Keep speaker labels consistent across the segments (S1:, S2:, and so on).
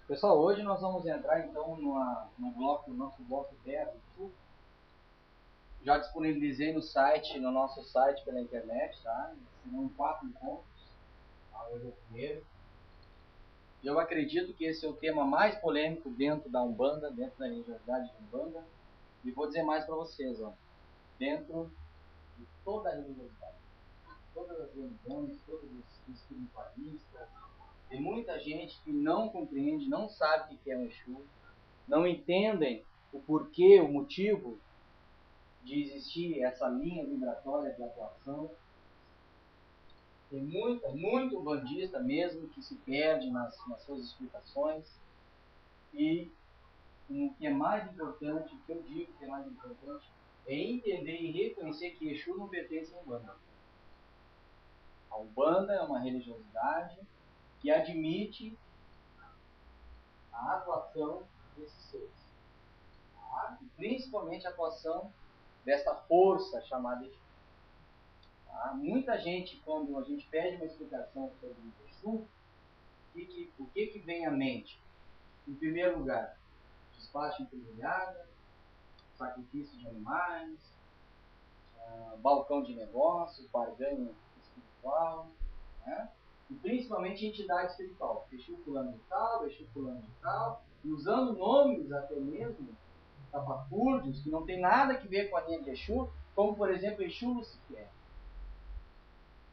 S1: Pessoal, hoje nós vamos entrar então no nosso bloco 10. Já disponibilizei no nosso site pela internet, tá? Serão 4 encontros. Tá? Hoje é o primeiro. Eu acredito que esse é o tema mais polêmico dentro da Umbanda, dentro da religiosidade de Umbanda. E vou dizer mais para vocês, ó. Dentro de toda a religiosidade, todas as religiões, todos os espiritualistas, tem muita gente que não compreende, não sabe o que é um Exu, não entendem o porquê, o motivo de existir essa linha vibratória de atuação. Tem muito bandista mesmo que se perde nas suas explicações. E o que é mais importante, o que eu digo que é mais importante, é entender e reconhecer que Exu não pertence à Umbanda. A Umbanda é uma religiosidade que admite a atuação desses seres. Tá? E principalmente a atuação dessa força chamada Exu. Tá? Muita gente, quando a gente pede uma explicação sobre o Exu, o que vem à mente? Em primeiro lugar, despacho encruzilhada, sacrifício de animais, balcão de negócios, barganha espiritual, né? E principalmente entidade espiritual. Exu fulano de tal, Exu fulano de tal, e usando nomes até mesmo tapacúrdios, que não tem nada a ver com a linha de Exu, como por exemplo Exu Lucifer,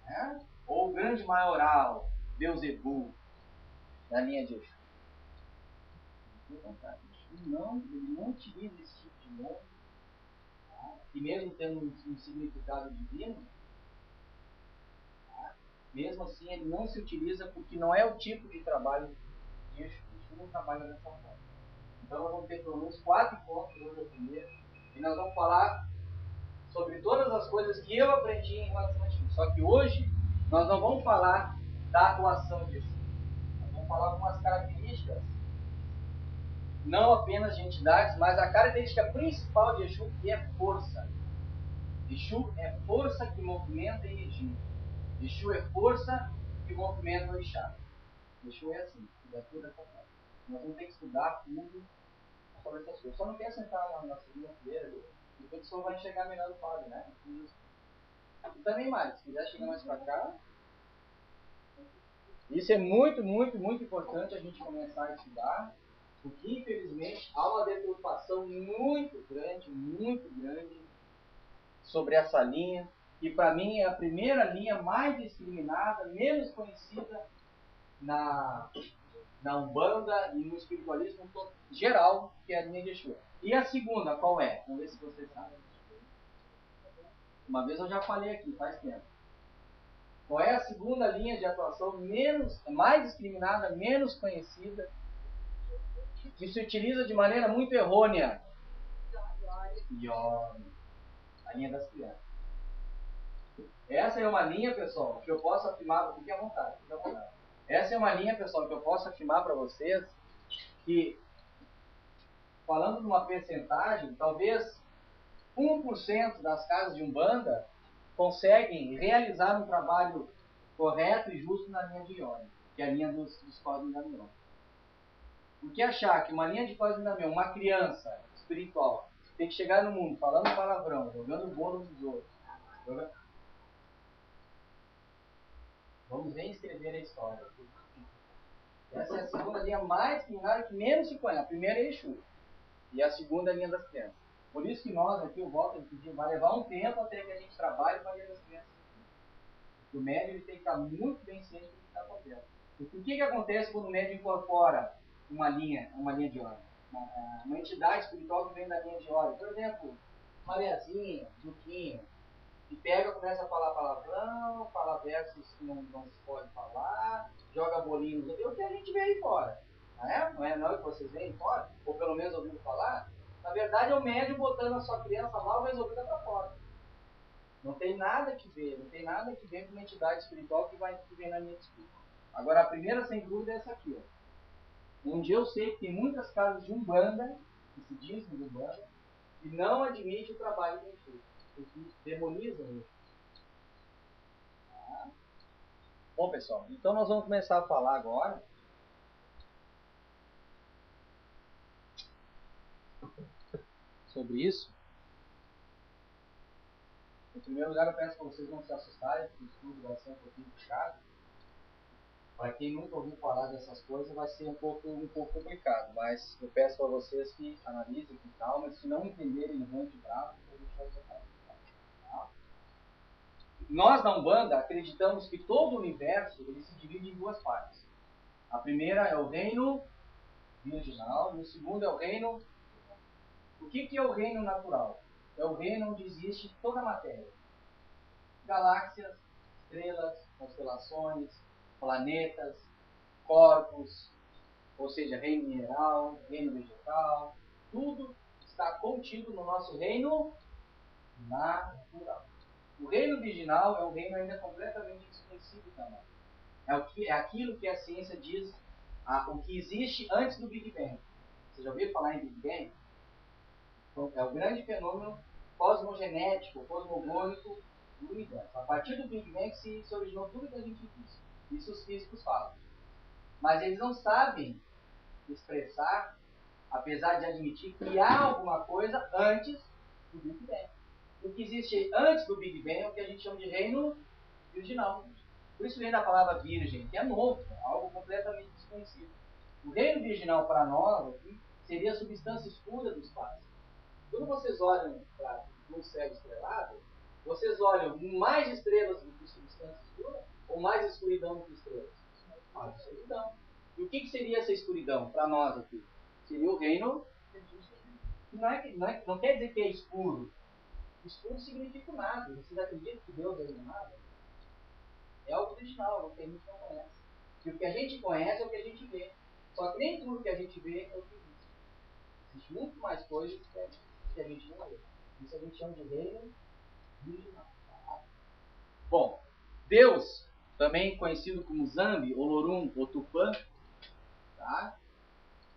S1: né? Ou o grande maioral, Beuzebu, da linha de Exu. Ele não utiliza esse tipo de nome, tá? E mesmo tendo um significado divino, tá? Mesmo assim ele não se utiliza porque não é o tipo de trabalho de Exu. Exu não trabalha dessa forma. Então nós vamos ter pelo menos 4 encontros hoje é o primeiro, e nós vamos falar sobre todas as coisas que eu aprendi em relação a Exu. Só que hoje nós não vamos falar da atuação de Exu. Nós vamos falar algumas características, não apenas de entidades, mas a característica principal de Exu, que é força. Exu é força que movimenta a energia. Exu é força que movimenta o orixá. Exu é assim, é tudo essa forma. Nós vamos ter que estudar tudo sobre essas coisas. Só não quer sentar na segunda fileira ali, e o pessoal vai enxergar melhor o padre, né? E também mais, se quiser chegar mais pra cá. Isso é muito importante a gente começar a estudar, porque infelizmente há uma deturpação muito grande sobre essa linha, que para mim é a primeira linha mais discriminada, menos conhecida na Umbanda e no espiritualismo geral, que é a linha de Exu. E a segunda, qual é? Vamos ver se vocês sabem. Uma vez eu já falei aqui, faz tempo. Qual é a segunda linha de atuação mais discriminada, menos conhecida, que se utiliza de maneira muito errônea? Ione. A linha das crianças. Essa é uma linha, pessoal, que eu posso afirmar, fique à vontade, fique à vontade. Essa é uma linha, pessoal, que eu posso afirmar para vocês que, falando de uma percentagem, talvez 1% das casas de Umbanda conseguem realizar um trabalho correto e justo na linha de Ione, que é a linha dos Cosmos da Mion. Porque achar que uma linha de Cosmos da Mion, uma criança espiritual, tem que chegar no mundo falando palavrão, jogando bolo nos outros, vamos reescrever a história. Essa é a segunda linha mais discriminada que menos se conhece. A primeira é Exu. E a segunda é a linha das crianças. Por isso que nós aqui, o volto a repetir, vai levar um tempo até que a gente trabalhe com a linha das crianças. Porque o médium ele tem que estar muito bem ciente do que está acontecendo. Porque o que acontece quando o médium incorpora uma linha de óleo? Uma entidade espiritual que vem da linha de óleo. Por exemplo, Mariazinha, Juquinha, que pega, começa a falar palavrão, fala versos que não se pode falar, joga bolinhos. É o que a gente vê aí fora. Não é o que vocês veem fora? Ou pelo menos ouvindo falar? Na verdade é o médium botando a sua criança mal resolvida para fora. Não tem nada que ver, com uma entidade espiritual que vem na minha espírito. Agora a primeira sem dúvida é essa aqui, ó. Onde eu sei que tem muitas casas de Umbanda, que se dizem de Umbanda, e não admite o trabalho do Exu, porque demonizam o Exu. Bom, pessoal, então nós vamos começar a falar agora sobre isso. Em primeiro lugar, eu peço para vocês não se assustarem, porque o estudo vai ser um pouquinho puxado. Para quem nunca ouviu falar dessas coisas, vai ser um pouco complicado. Mas eu peço para vocês que analisem com calma, e se não entenderem no de bravo, a gente vai tocar. Tá? Nós, na Umbanda, acreditamos que todo o universo ele se divide em duas partes. A primeira é o reino virginal, e o segundo é o reino... O que é o reino natural? É o reino onde existe toda a matéria. Galáxias, estrelas, constelações, planetas, corpos, ou seja, reino mineral, reino vegetal, tudo está contido no nosso reino natural. O reino virginal é um reino ainda completamente desconhecido também. É aquilo que a ciência diz, o que existe antes do Big Bang. Você já ouviu falar em Big Bang? Então, é o grande fenômeno cosmogenético, cosmogônico do universo. A partir do Big Bang se originou tudo que a gente diz. Isso os físicos falam. Mas eles não sabem expressar, apesar de admitir que há alguma coisa antes do Big Bang. O que existe antes do Big Bang é o que a gente chama de reino virginal. Por isso vem da palavra virgem, que é novo, algo completamente desconhecido. O reino virginal para nós aqui seria a substância escura do espaço. Quando vocês olham para um céu estrelado, vocês olham mais estrelas do que substância escura ou mais escuridão do que estrelas? Mais escuridão. E o que seria essa escuridão para nós aqui? Seria o reino. Não quer dizer que é escuro. Escuro significa nada. Vocês acreditam que Deus é nada? É algo original, algo que a gente não conhece. E o que a gente conhece é o que a gente vê. Só que nem tudo que a gente vê é o que existe. Existe muito mais coisas que a gente não vê. Isso a gente chama de reino virginal. Bom, Deus, também conhecido como Zambi, Olorum ou Tupã, tá?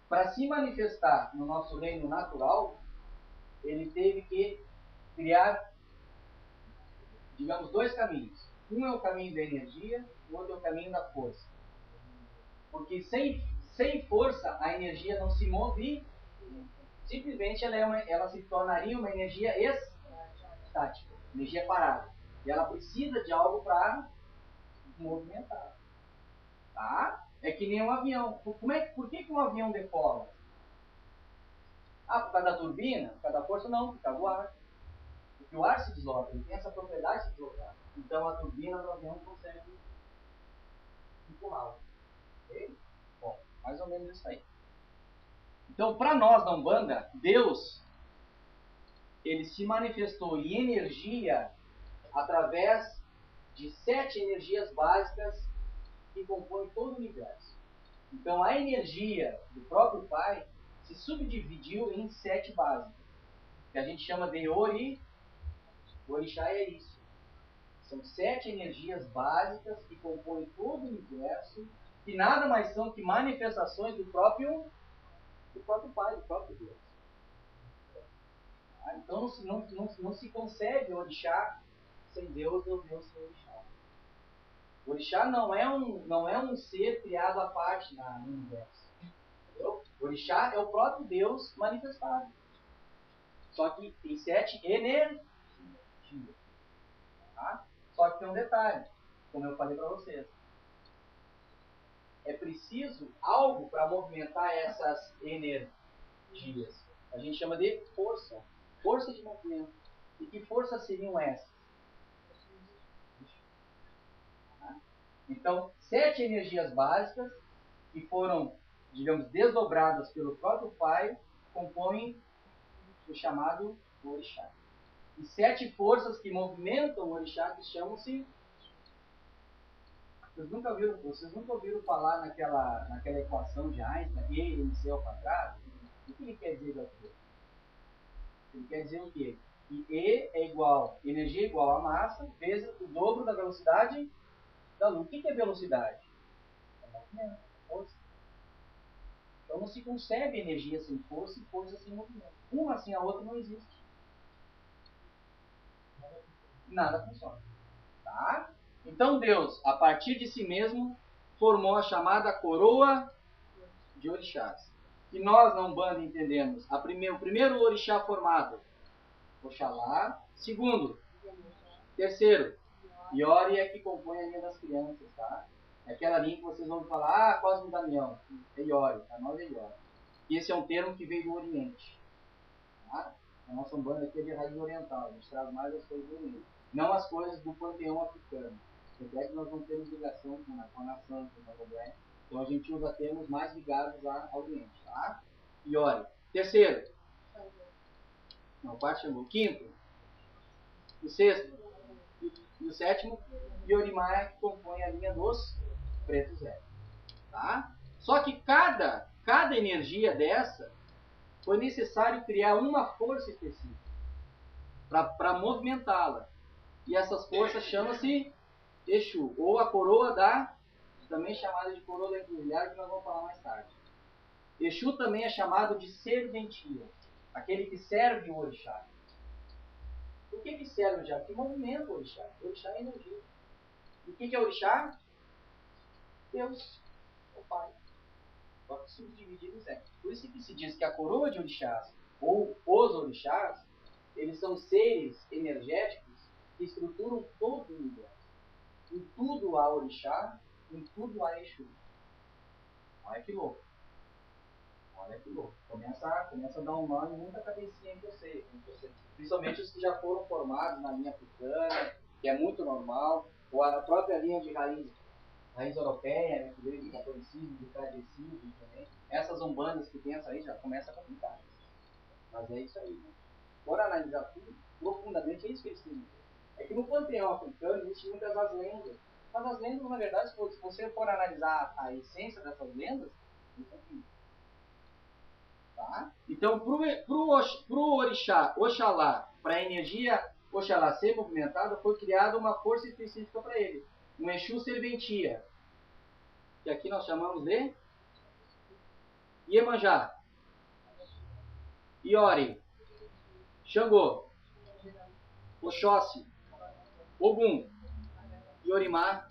S1: Para se manifestar no nosso reino natural, ele teve que criar, digamos, dois caminhos. Um é o caminho da energia, o outro é o caminho da força. Porque sem força a energia não se move, simplesmente ela se tornaria uma energia estática, energia parada. E ela precisa de algo para movimentar. Tá? É que nem um avião. Por que um avião decola? Por causa da turbina? Por causa da força? Não, por causa do ar. Porque o ar se desloca, ele tem essa propriedade de se deslocar. Então a turbina do avião consegue empurrá-lo. Ok? Bom, mais ou menos isso aí. Então, para nós da Umbanda, Deus, ele se manifestou em energia através de 7 energias básicas que compõem todo o universo. Então, a energia do próprio Pai se subdividiu em 7 básicas, que a gente chama de Ori. O Orixá é isso. São 7 energias básicas que compõem todo o universo, que nada mais são que manifestações do próprio Pai, do próprio Deus. Então não se concebe o Orixá sem Deus ou Deus sem Orixá. O Orixá não é um ser criado à parte no universo. Entendeu? O Orixá é o próprio Deus manifestado. Só que tem 7 energias. Tá? Só que tem um detalhe, como eu falei para vocês. É preciso algo para movimentar essas energias. A gente chama de força. Força de movimento. E que forças seriam essas? Então, 7 energias básicas que foram, digamos, desdobradas pelo próprio Pai, compõem o chamado Orixá. E 7 forças que movimentam o Orixá, que chamam-se... Vocês nunca ouviram falar naquela equação de Einstein, E MC ao quadrado? O que ele quer dizer aqui? Ele quer dizer o quê? Que E é igual, energia é igual a massa, vezes o dobro da velocidade da luz. O que é velocidade? É movimento, força. Então não se concebe energia sem força e força sem movimento. Uma sem a outra não existe. Nada funciona. Tá? Então Deus, a partir de si mesmo, formou a chamada coroa de orixás. que nós na Umbanda entendemos? O primeiro orixá formado, Oxalá. Segundo, terceiro, Iori é que compõe a linha das crianças, tá? É aquela linha que vocês vão falar, Cosme Damião, é Iori, a nós é Iori. E esse é um termo que veio do Oriente. Tá? A nossa Umbanda aqui é de raiz oriental, a gente traz mais as coisas do Oriente, não as coisas do panteão africano. Até que nós não temos ligação com a nação, com a Candomblé. Então a gente usa termos mais ligados ao Oriente, tá? Iori. Terceiro. Não, quarto Xangô. Quinto. O sexto. E o sétimo, Iorimá, que compõe a linha dos pretos velhos. Tá? Só que cada energia dessa foi necessário criar uma força específica para movimentá-la. E essas forças chamam-se Exu, ou a coroa também chamada de coroa da encruzilhada, que nós vamos falar mais tarde. Exu também é chamado de serventia, aquele que serve o orixá. Por que serve o orixá? Porque movimenta o orixá. O orixá é energia. E o que é o orixá? Deus, o Pai. Pode subdividir em sete. Por isso que se diz que a coroa de orixás, ou os orixás, eles são seres energéticos que estruturam todo o universo. Em tudo há orixá, em tudo há Exu. Olha que louco. Olha que louco. Começa a dar um nó em muita cabecinha em você. Principalmente os que já foram formados na linha africana, que é muito normal, ou a própria linha de raiz europeia, né, que veio do catolicismo, do kardecismo também. Essas umbandas que tem essa aí já começa a complicar. Mas é isso aí. Né? Por analisar tudo, profundamente, é isso que eles queriam. É que no panteão africano existem muitas das lendas. Mas as lendas, na verdade, se você for analisar a essência dessas lendas, isso aqui. Tá? Então, pro orixá, Oxalá, para a energia Oxalá ser movimentada, foi criada uma força específica para ele. Um Exu serventia, que aqui nós chamamos de Iemanjá, Iori, Xangô, Oxóssi, Ogum, Iorimá.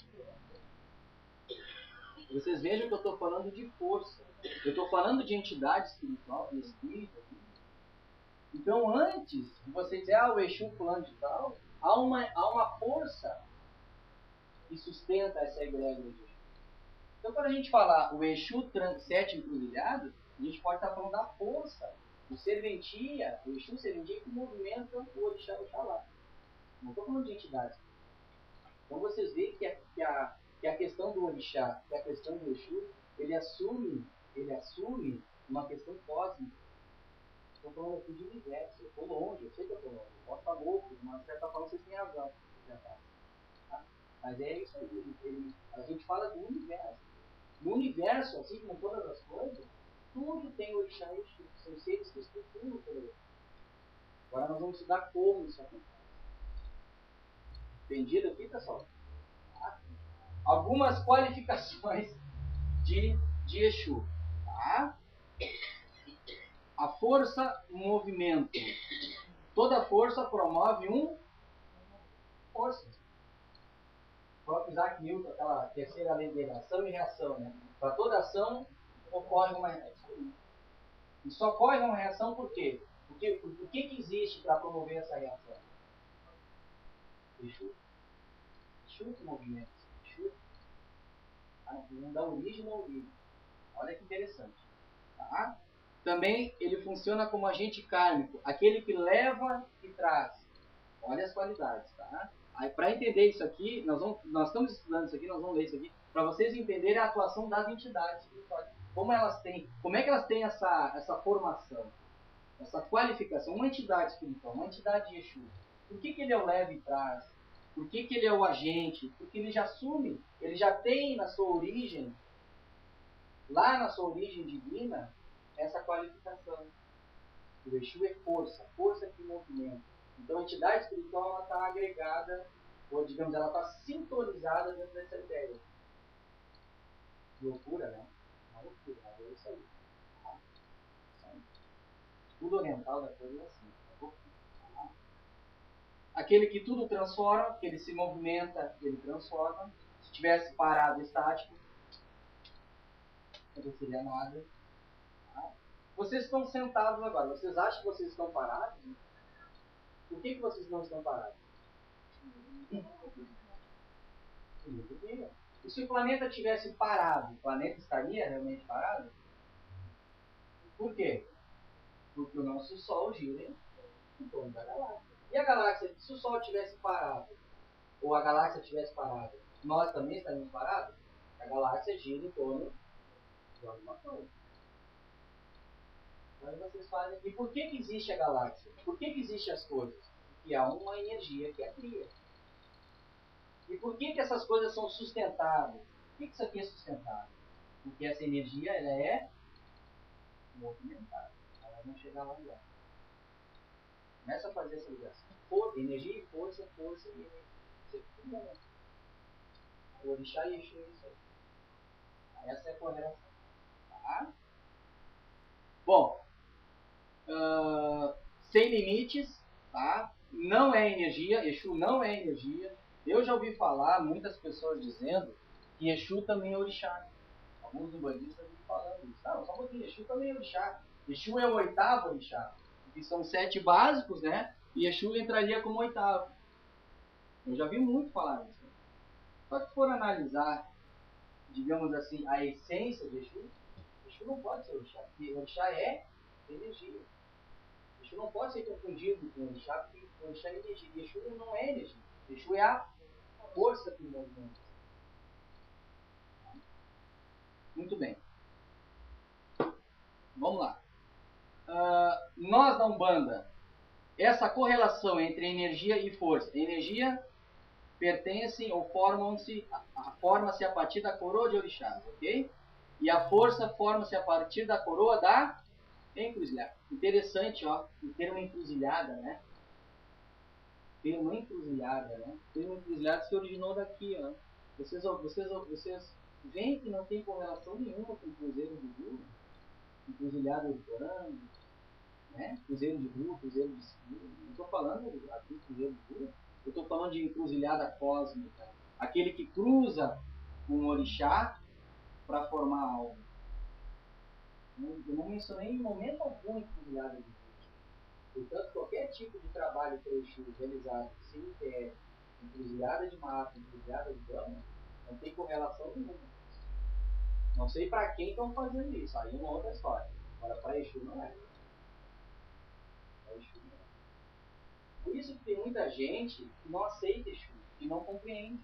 S1: Vocês vejam que eu estou falando de força. Eu estou falando de entidade espiritual, de espírito. Então, antes de você dizer, o Exu fulano de tal, há uma força que sustenta essa egrégora de Exu. Então, quando a gente falar o Exu sete encruzilhado, a gente pode estar falando da força, do serventia, o Exu serventia que movimenta o orixá Oxalá. Não estou falando de entidades. Então, vocês veem que a questão do orixá, que a questão do Exu, ele assume uma questão cósmica. Estou falando aqui de universo. Eu estou longe, eu sei que eu estou longe. Eu posso estar louco, mas de certa forma vocês têm razão. Tá? Mas é isso aí. A gente fala do universo. No universo, assim como todas as coisas, tudo tem orixá e Exu. São seres que estruturam o poder. Agora nós vamos estudar como isso acontece. Entendido aqui, pessoal? Tá? Algumas qualificações de Exu. Tá? A força, movimento. Toda força promove força. O próprio Isaac Newton, aquela terceira lei de ação e reação, né? Para toda ação ocorre uma reação. E só ocorre uma reação por quê? O que existe para promover essa reação? Exu. Exu que movimenta. Exu. Não dá origem na origem. Olha que interessante. Tá? Também ele funciona como agente kármico, aquele que leva e traz. Olha as qualidades, tá? Aí, para entender isso aqui, nós estamos estudando isso aqui, nós vamos ler isso aqui, para vocês entenderem a atuação das entidades espirituais. Como é que elas têm essa formação, essa qualificação? Uma entidade espiritual, uma entidade de Exu. Por que ele é o leva e traz? Por que ele é o agente? Porque ele já assume, ele já tem na sua origem, lá na sua origem divina, essa qualificação. O Exu é força, força que movimenta. Então a entidade espiritual está agregada, ou digamos, ela está sintonizada dentro dessa ideia. Loucura, né? Uma loucura, mas é isso aí. Tá? Tudo oriental da coisa é assim. Tá? Aquele que tudo transforma, que ele se movimenta, ele transforma. Se tivesse parado estático, não aconteceria nada. Tá? Vocês estão sentados agora. Vocês acham que vocês estão parados? Por que vocês não estão parados? E se o planeta tivesse parado, o planeta estaria realmente parado? Por quê? Porque o nosso Sol gira em torno da galáxia. E a galáxia, se o Sol tivesse parado, ou a galáxia tivesse parado, nós também estaríamos parados? A galáxia gira em torno de alguma coisa. Então vocês fazem. E por que existe a galáxia? Por que existem as coisas? Porque há uma energia que a cria. E por que essas coisas são sustentáveis? Por que isso aqui é sustentável? Porque essa energia ela é movimentada. Ela não chega lá agora. Começa a fazer essa ligação. Energia e força, força e energia. Isso é tudo bom. O orixá e Exu é isso aí. Essa é a correlação. Tá? Bom, sem limites, tá? Não é energia, Exu não é energia. Eu já ouvi falar muitas pessoas dizendo que Exu também é orixá. Alguns umbandistas estão falando isso. Não, só um pouquinho, Exu também é orixá. Exu é o oitavo orixá. Que são 7 básicos, né? E Exu entraria como oitavo. Eu já vi muito falar isso. Só que se for analisar, digamos assim, a essência de Exu, Exu não pode ser orixá. Porque orixá é energia. Exu não pode ser confundido com orixá, porque orixá é energia. E Exu não é energia. Exu é a força que movimenta. Muito bem. Vamos lá. Nós da Umbanda, essa correlação entre energia e força. Energia pertencem ou formam-se, forma-se a partir da coroa de orixás, ok? E a força forma-se a partir da coroa da encruzilhada. Interessante, ó, o termo encruzilhada, né? Termo encruzilhada, né? Termo encruzilhada se originou daqui, ó. Vocês veem que não tem correlação nenhuma com o cruzeiro de Rio, encruzilhada urbana, né? Cruzeiro de Rio, cruzeiro de Rio. Não estou falando aqui cruzeiro de Rio. Eu estou falando de encruzilhada cósmica. Aquele que cruza um orixá para formar algo. Eu não mencionei em momento algum encruzilhada de Rio. Portanto, qualquer tipo de trabalho para o Exu realizado sem ITR, encruzilhada de mapa, encruzilhada de dama, não tem correlação nenhuma. Não sei para quem estão fazendo isso. Aí é uma outra história. Agora, para Exu não é. Para Exu não é. Por isso que tem muita gente que não aceita Exu, que não compreende.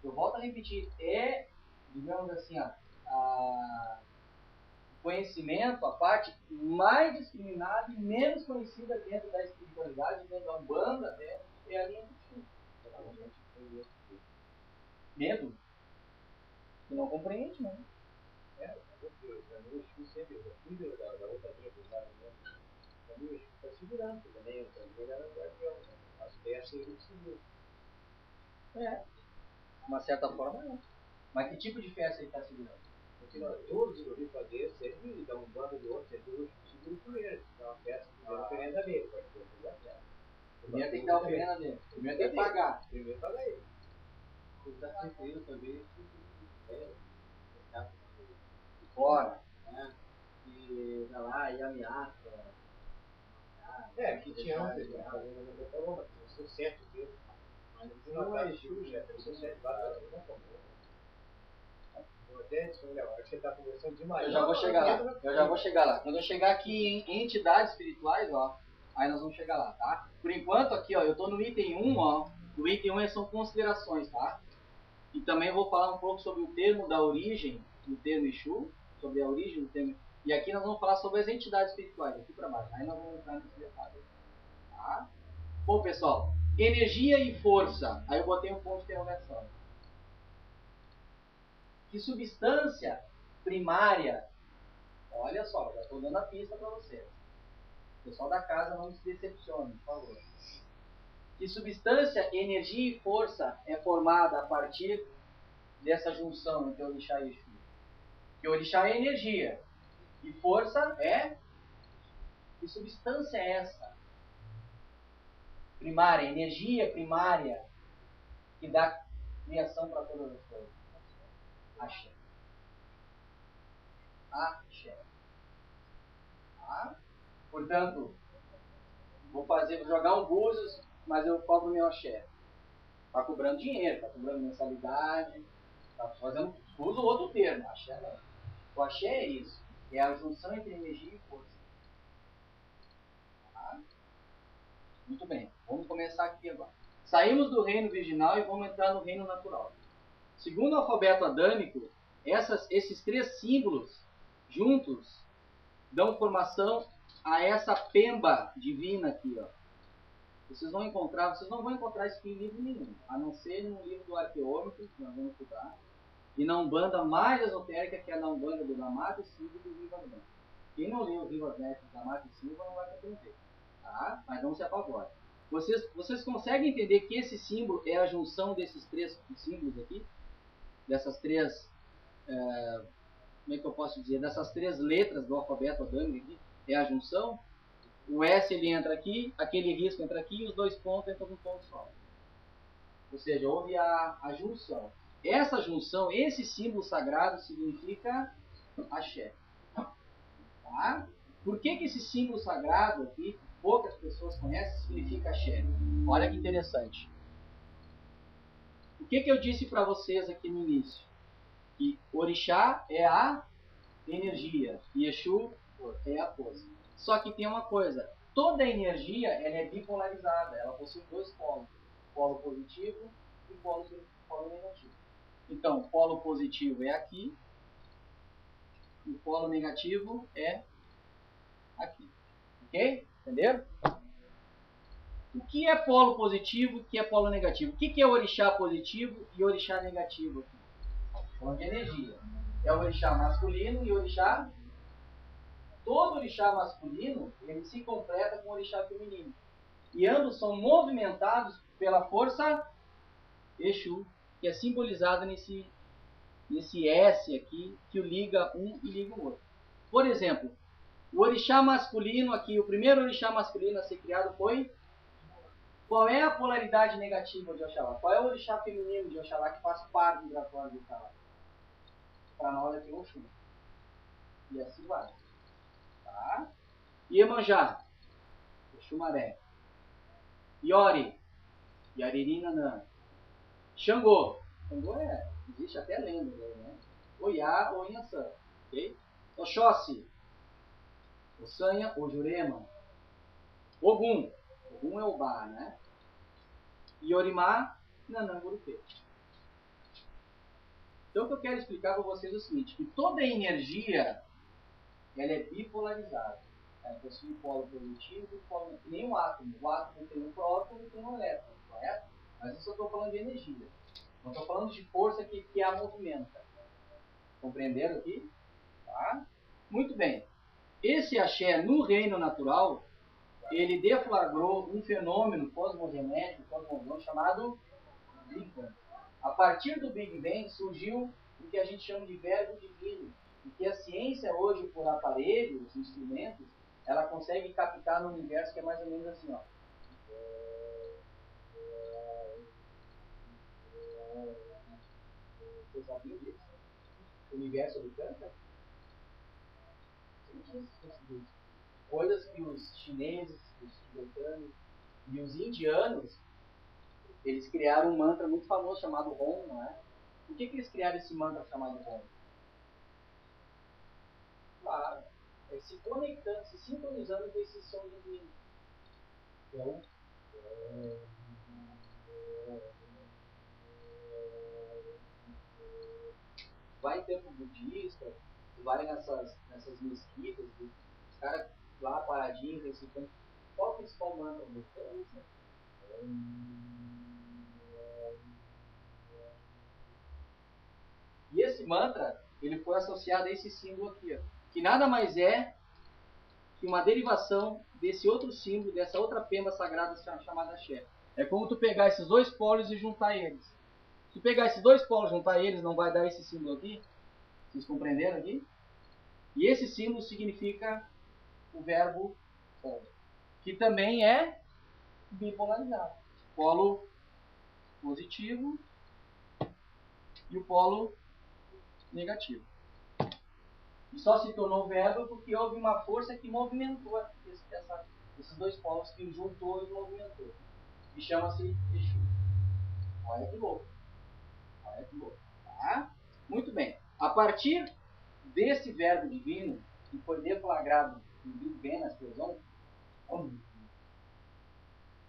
S1: Eu volto a repetir, digamos assim, a conhecimento, a parte mais discriminada e menos conhecida dentro da espiritualidade, dentro da Umbanda, é a linha do Exu. Medo? Que não compreende, né? Para mim o Exu sempre, eu fui da outra linha do lado, né? Para mim o Exu está segurando também, para mim ele era o guardião, né? As peças ele seguiu. De uma certa forma não. Mas que tipo de festa ele está segurando? Porque todos que eu vi fazer, sempre dá um bando do outro, sempre eu seguro primeiro. É uma festa que dá oferenda dele, pode fazer a festa. Primeiro tem que dar a oferenda dele. Primeiro tem que pagar. Primeiro paga ele. Ele está sentindo também fora, né? E vai lá e ameaça. Que tinha antes, né? Eu sou certo dele. Mas não é Exu, chefe. Eu sou certo, não comum. Acho que ele está conversando demais. Eu já vou chegar lá. Quando eu chegar aqui em entidades espirituais, ó, aí nós vamos chegar lá, tá? Por enquanto aqui, ó, eu tô no item 1, ó. O item 1 são considerações, tá? E também vou falar um pouco sobre o termo da origem do termo Exu, sobre a origem do termo. E aqui nós vamos falar sobre as entidades espirituais, aqui para baixo. Aí nós vamos entrar nesse detalhe, tá? Bom, pessoal, energia e força. Aí eu botei um ponto de interrogação. Que substância primária, olha só, já estou dando a pista para vocês. O pessoal da casa não se decepcione, por favor. Que substância, energia e força é formada a partir dessa junção entre orixá e Exu? Que orixá é energia e força é... Que substância é essa? Primária, energia primária que dá criação para todas as coisas. Axé. Axé. Tá? Portanto, vou jogar um búzios, mas eu cobro meu axé. Está cobrando dinheiro, está cobrando mensalidade, está fazendo, usa outro termo, axé não. O axé é isso, é a junção entre energia e força. Tá? Muito bem, vamos começar aqui agora. Saímos do reino virginal e vamos entrar no reino natural. Segundo o alfabeto adâmico, esses três símbolos juntos dão formação a essa pemba divina aqui, ó. Vocês não vão encontrar isso aqui em livro nenhum, a não ser no livro do Arqueômetro, que nós vamos estudar, e na Umbanda mais esotérica, que é na Umbanda do Lamata e Silva e do Rivas Neto. Quem não leu os Rivas Neto da Lamata e Silva não vai compreender, tá? Mas não se apavore. Vocês conseguem entender que esse símbolo é a junção desses três símbolos aqui? Dessas três, como é que eu posso dizer? Dessas três letras do alfabeto adâmico aqui? É a junção? O S ele entra aqui, aquele risco entra aqui e os dois pontos entram num ponto só. Ou seja, houve a junção. Essa junção, esse símbolo sagrado significa axé. Tá? Por que esse símbolo sagrado aqui, poucas pessoas conhecem, significa axé? Olha que interessante. O que eu disse para vocês aqui no início? Que orixá é a energia e Exu é a força. Só que tem uma coisa, toda energia ela é bipolarizada, ela possui dois polos, polo positivo e polo negativo. Então, o polo positivo é aqui, e o polo negativo é aqui. Ok? Entenderam? O que é polo positivo e o que é polo negativo? O que é orixá positivo e orixá negativo aqui? Falando de energia. É o orixá masculino e o orixá... Todo orixá masculino, ele se completa com o orixá feminino. E ambos são movimentados pela força Exu, que é simbolizada nesse S aqui, que o liga um e liga o outro. Por exemplo, o orixá masculino aqui, o primeiro orixá masculino a ser criado foi... Qual é a polaridade negativa de Oxalá? Qual é o orixá feminino de Oxalá que faz par vibratório de Oxalá? Para nós aqui é o Oxum. E assim vai. Tá? Iemanjá, Exumaré. Iori, Yaririnanã. Xangô, Xangô existe até lenda dele, né? Oiá ou Inhaçã, ok? Oxóssi, Ossanha ou Jurema. Ogum, Ogum é o Bar, né? Iorimá, Nanangurupê. Então o que eu quero explicar para vocês é o seguinte, que toda energia ela é bipolarizada. Ela possui polo positivo e polo negativo. Nem um átomo. O átomo tem um próton e tem um elétron, correto? Mas isso eu estou falando de energia. Não estou falando de força que a movimenta. Compreenderam aqui? Tá? Muito bem. Esse axé no reino natural, ele deflagrou um fenômeno cosmogenético, chamado Big Bang. A partir do Big Bang surgiu o que a gente chama de verbo divino. E que a ciência hoje, por aparelhos, instrumentos, ela consegue captar no universo que é mais ou menos assim, ó. Vocês sabiam disso? O universo ele canta? Coisas que os chineses, os tibetanos e os indianos, eles criaram um mantra muito famoso chamado Om, não é? Por que eles criaram esse mantra chamado Om? Claro, se conectando, se sintonizando com esse som divino. Então, vai em templo budista, vai nessas mesquitas, os caras lá paradinhos, recitando. Qual o principal mantra do mundo? E esse mantra, ele foi associado a esse símbolo aqui, ó, que nada mais é que uma derivação desse outro símbolo, dessa outra pemba sagrada chamada Axé. É como tu pegar esses dois polos e juntar eles. Se pegar esses dois polos e juntar eles, não vai dar esse símbolo aqui? Vocês compreenderam aqui? E esse símbolo significa o verbo polo, que também é bipolarizado. Polo positivo e o polo negativo. E só se tornou verbo porque houve uma força que movimentou esses dois povos, que juntou e movimentou. E chama-se Exu. Olha que louco. Olha que louco. Tá? Muito bem. A partir desse verbo divino, que foi deflagrado no Big Bang, na explosão,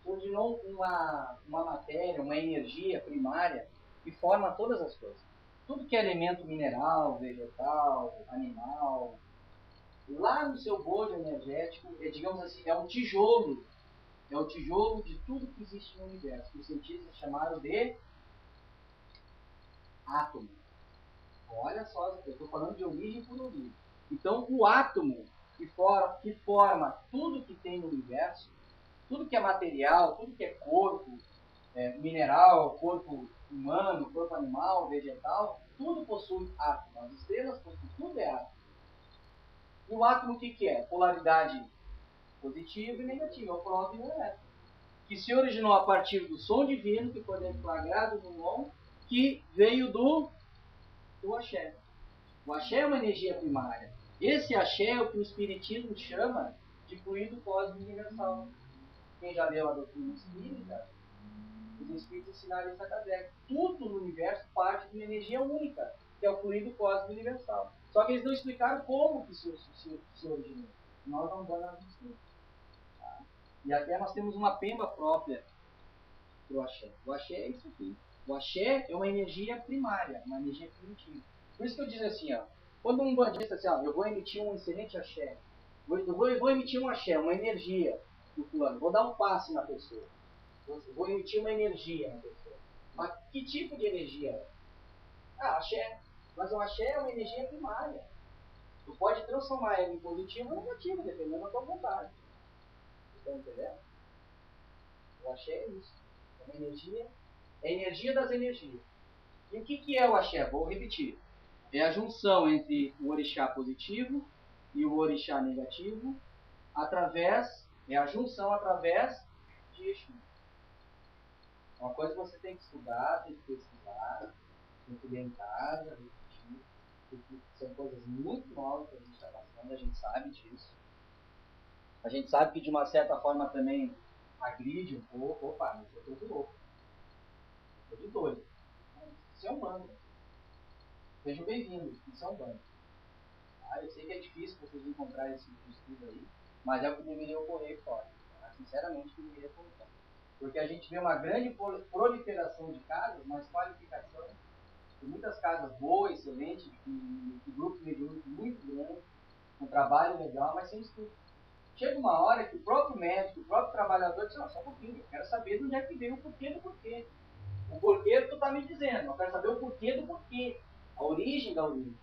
S1: originou uma matéria, uma energia primária que forma todas as coisas. Tudo que é elemento mineral, vegetal, animal, lá no seu bojo energético, digamos assim, é o tijolo de tudo que existe no universo, que os cientistas chamaram de átomo. Olha só, eu estou falando de origem por origem. Então, o átomo que forma tudo que tem no universo, tudo que é material, tudo que é corpo, mineral, corpo humano, corpo animal, vegetal, tudo possui átomo. As estrelas possuem, tudo é átomo. E o átomo o que é? Polaridade positiva e negativa, é o próton e o elétron. Que se originou a partir do som divino, que foi deflagrado no Mon, que veio do axé. O axé é uma energia primária. Esse axé é o que o Espiritismo chama de fluido cósmico universal. Quem já leu a doutrina espírita, os espíritos ensinaram isso a Kardec. Tudo no universo parte de uma energia única, que é o fluido cósmico universal. Só que eles não explicaram como que se originou. Nós não vamos explicar. Tá? E até nós temos uma pemba própria para o axé. O axé é isso aqui. O axé é uma energia primária, uma energia primitiva. Por isso que eu digo assim, ó, quando um bandista diz assim, ó, eu vou emitir um excelente axé, eu vou emitir um axé, uma energia do fulano, vou dar um passe na pessoa, vou emitir uma energia na pessoa. Mas que tipo de energia é? Ah, axé. Mas o axé é uma energia primária. Tu pode transformar ela em positivo ou negativo, dependendo da tua vontade. Estão entendendo? O axé é isso. É uma energia, é a energia das energias. E o que é o axé? Vou repetir. É a junção entre o orixá positivo e o orixá negativo, é a junção através de Exu. Uma coisa que você tem que estudar, tem que pesquisar, tem que ler em casa, repetir, porque são coisas muito novas que a gente está passando, a gente sabe disso. A gente sabe que de uma certa forma também agride um pouco. Opa, mas eu estou de louco. Eu estou de doido. Isso é um bando. Sejam bem-vindos, isso é um bando. Ah, eu sei que é difícil vocês encontrarem esse tipo de estudo aí, mas é o que deveria ocorrer fora. Tá? Sinceramente, deveria ocorrer fora. Porque a gente vê uma grande proliferação de casas, mas qualificação. Tem muitas casas boas, excelentes, de grupos mediúnicos muito grandes, com trabalho legal, mas sem estudo. Chega uma hora que o próprio médico, o próprio trabalhador diz, só um pouquinho, eu quero saber de onde é que veio o porquê do porquê. O porquê tu está me dizendo, eu quero saber o porquê do porquê, a origem da origem.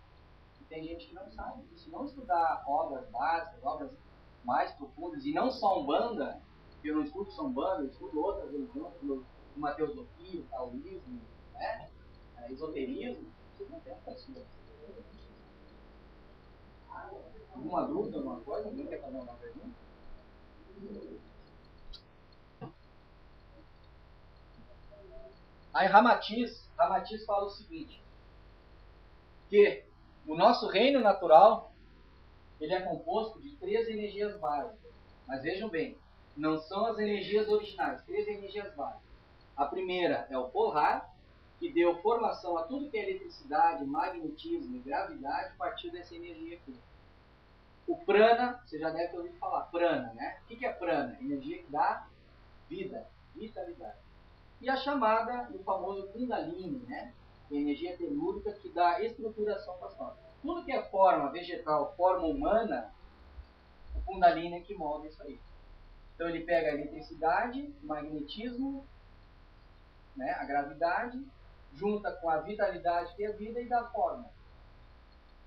S1: E tem gente que não sabe. Se não estudar obras básicas, obras mais profundas, e não só Umbanda, que eu não estudo só Umbanda, eu estudo outras religiões, como uma teosofia, taoísmo, né? Esoterismo, vocês não têm conhecimento. Alguma dúvida, alguma coisa? Alguém quer fazer uma pergunta? Aí Ramatiz fala o seguinte, que o nosso reino natural ele é composto de 3 energias básicas. Mas vejam bem, não são as energias originais, 3 energias básicas. A primeira é o Polhar, que deu formação a tudo que é eletricidade, magnetismo e gravidade a partir dessa energia aqui. O Prana, você já deve ter ouvido falar, Prana, né? O que é Prana? Energia que dá vida, vitalidade. E a chamada do famoso Kundalini, né? Energia telúrica que dá estruturação para as formas. Tudo que é forma vegetal, forma humana, o Kundalini é que move isso aí. Então ele pega a eletricidade, o magnetismo, né, a gravidade, junta com a vitalidade que é a vida e dá forma.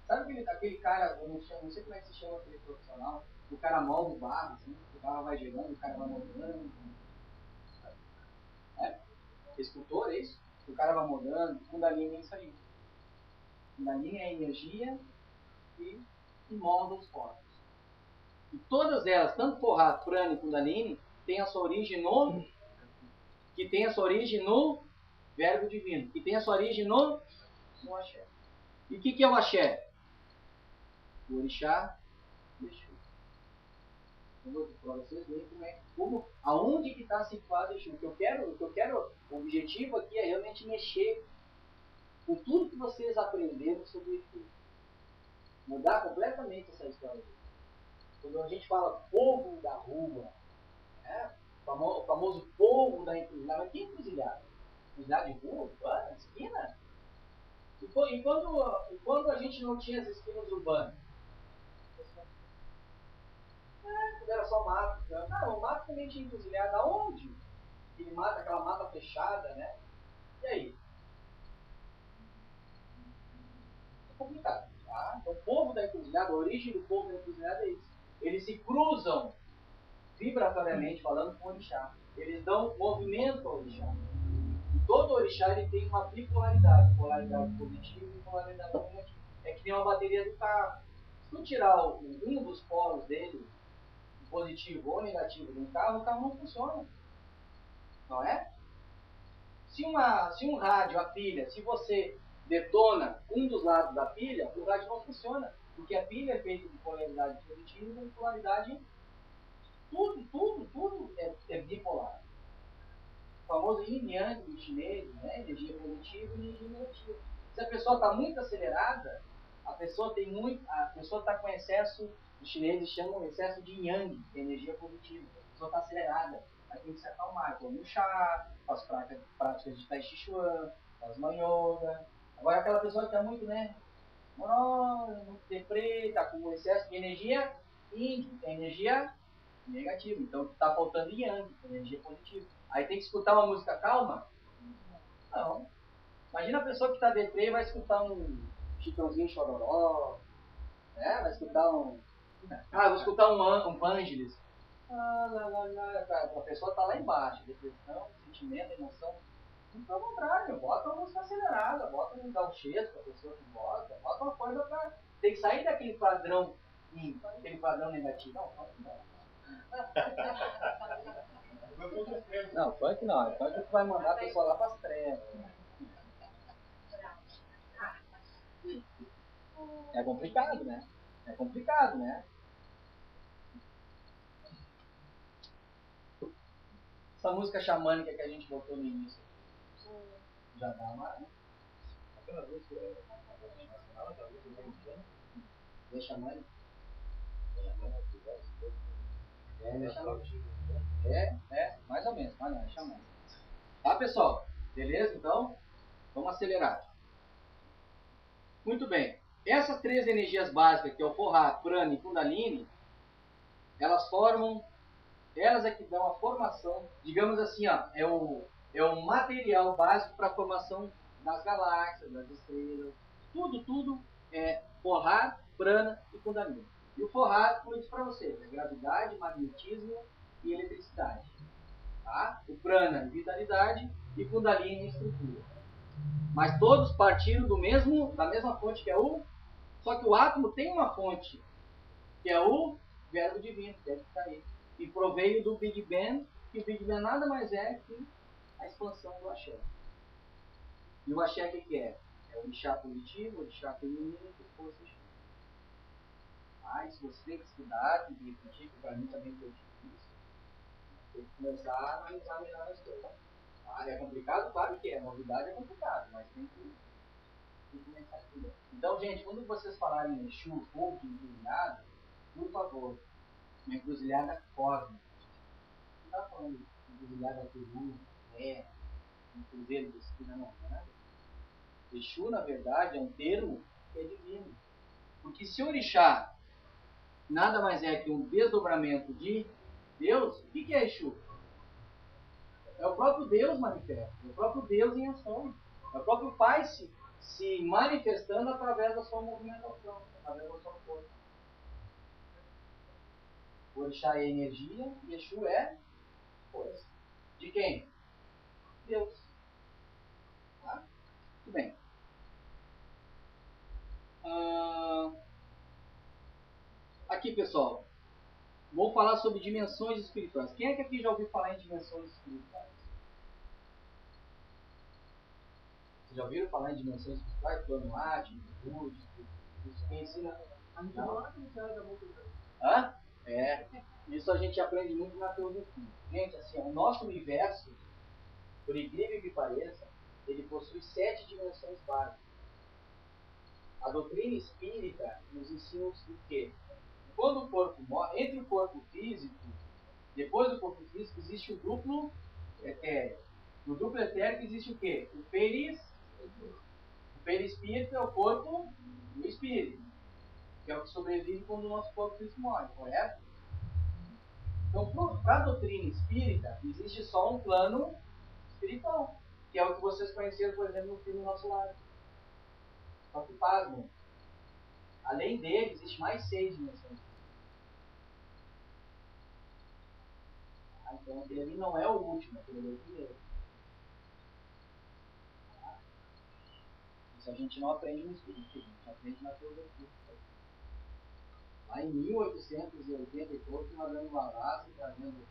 S1: Sabe aquele cara, eu não sei como é que se chama aquele profissional, o cara molda o barro, assim, o barro vai girando, o cara vai moldando. Escultor, é isso? O cara vai mudando, Kundalini é isso aí. Kundalini é a energia que molda os corpos. E todas elas, tanto Porra, Prana e Kundalini, têm a sua origem no verbo divino, que tem a sua origem no axé. E o que é o axé? o orixá e Exu. Eu vou para vocês verem aonde que está situado o Exu. O que eu quero, o objetivo aqui é realmente mexer com tudo que vocês aprenderam sobre Exu. Mudar completamente essa história. Quando a gente fala povo da rua, né? O famoso povo da encruzilhada, mas que encruzilhada? Encruzilhada de rua, urbana, esquina? E quando a gente não tinha as esquinas urbanas? Era só mato. Não, o mato também tinha encruzilhada. Aonde? Aquela mata fechada, né? E aí? É complicado. Tá? Então, o povo da encruzilhada, a origem do povo da encruzilhada é isso. Eles se cruzam, vibratoriamente falando, com o orixá. Eles dão movimento ao orixá. E todo orixá ele tem uma bipolaridade. Polaridade positiva e polaridade negativa. É que nem uma bateria do carro. Se tu tirar um dos polos dele, positivo ou negativo de um carro, o carro não funciona. Não é? Se um rádio, a pilha, se você detona um dos lados da pilha, o rádio não funciona. Porque a pilha é feita de polaridade positiva e polaridade. Tudo é bipolar. O famoso yin yang do chinês, né? Energia positiva e energia negativa. Se a pessoa está muito acelerada, a pessoa está com excesso, os chineses chamam excesso de yang, que é energia positiva. A pessoa está acelerada, aí tem que se acalmar. Toma um chá, faz práticas de Tai Chi Chuan, faz manyoga. Agora aquela pessoa que está muito, né? Morosa, muito deprê, está com excesso de energia yin, que é energia negativa. Então está faltando yang, que é energia positiva. Aí tem que escutar uma música calma? Não. Imagina a pessoa que está deprê e vai escutar um Chitãozinho Chororó, né? Vai escutar vou escutar um Vangelis. A pessoa está lá embaixo, depressão, sentimento, emoção. Então, ao contrário, bota uma música acelerada, bota um gauchesco, a pessoa que bota uma coisa para... Tem que sair daquele padrão aquele padrão negativo. Não, funk não. Funk vai mandar a pessoa lá para as trevas. É complicado, né? É complicado, né? Essa música xamânica que a gente botou no início já dá uma... Aquela música nacional, é xamânica. Mais ou menos, mas não, é xamânica. Tá, pessoal? Beleza, então? Vamos acelerar. Muito bem. Essas três energias básicas, que é o Forra, Prana e Kundalini, elas é que dão a formação, digamos assim, ó, é o material básico para a formação das galáxias, das estrelas, tudo é Forra, Prana e Kundalini. E o Forra, como eu disse para vocês, é gravidade, magnetismo e eletricidade. Tá? O Prana, vitalidade, e Kundalini, estrutura. Mas todos partiram da mesma fonte, que é só que o átomo tem uma fonte, que é o verbo divino, que deve estar aí. E proveio do Big Bang, que o Big Bang nada mais é que a expansão do axé. E o axé o que é? É o orixá positivo, o orixá feminino e o força Exu. Isso você tem que estudar, tem que repetir, que para mim também foi difícil. Tem que começar a analisar melhor as coisas. É complicado? Claro que é. A novidade é complicado, mas tem que começar a estudar. Então, gente, quando vocês falarem em Exu, fogo, encruzilhada, por favor, uma encruzilhada cósmica. Não está falando de encruzilhada peru, um cruzeiro de esquina, não, né? Exu, na verdade, é um termo que é divino. Porque se o orixá nada mais é que um desdobramento de Deus, o que é Exu? É o próprio Deus manifesto, é o próprio Deus em ação. É o próprio Pai se manifestando através da sua movimentação, através da sua força. O orixá é energia e Exu é força. De quem? Deus. Tá? Muito bem. Aqui, pessoal, vou falar sobre dimensões espirituais. Quem é que aqui já ouviu falar em dimensões espirituais? Vocês já ouviram falar em dimensões espirituais? Plano ático, luz, quem ensina? Hã? É. Isso a gente aprende muito na filosofia. Gente, assim, o nosso universo, por incrível que pareça, ele possui 7 dimensões básicas. A doutrina espírita nos ensina o quê? Quando o corpo morre, entre o corpo físico, depois do corpo físico, existe o duplo etéreo. No duplo etérico existe o quê? O perispírito é o corpo do espírito, que é o que sobrevive quando o nosso corpo físico morre, correto? Então, para a doutrina espírita, existe só um plano espiritual, que é o que vocês conheceram, por exemplo, no filme Nosso Lar. Só que pasmem, além dele, existe mais 6 dimensões. Então, aquele ali não é o último, aquele ali é o primeiro. Isso a gente não aprende no espiritismo, a gente aprende na filosofia. Lá em 1880 e pouco, Madame Blavatsky trazendo,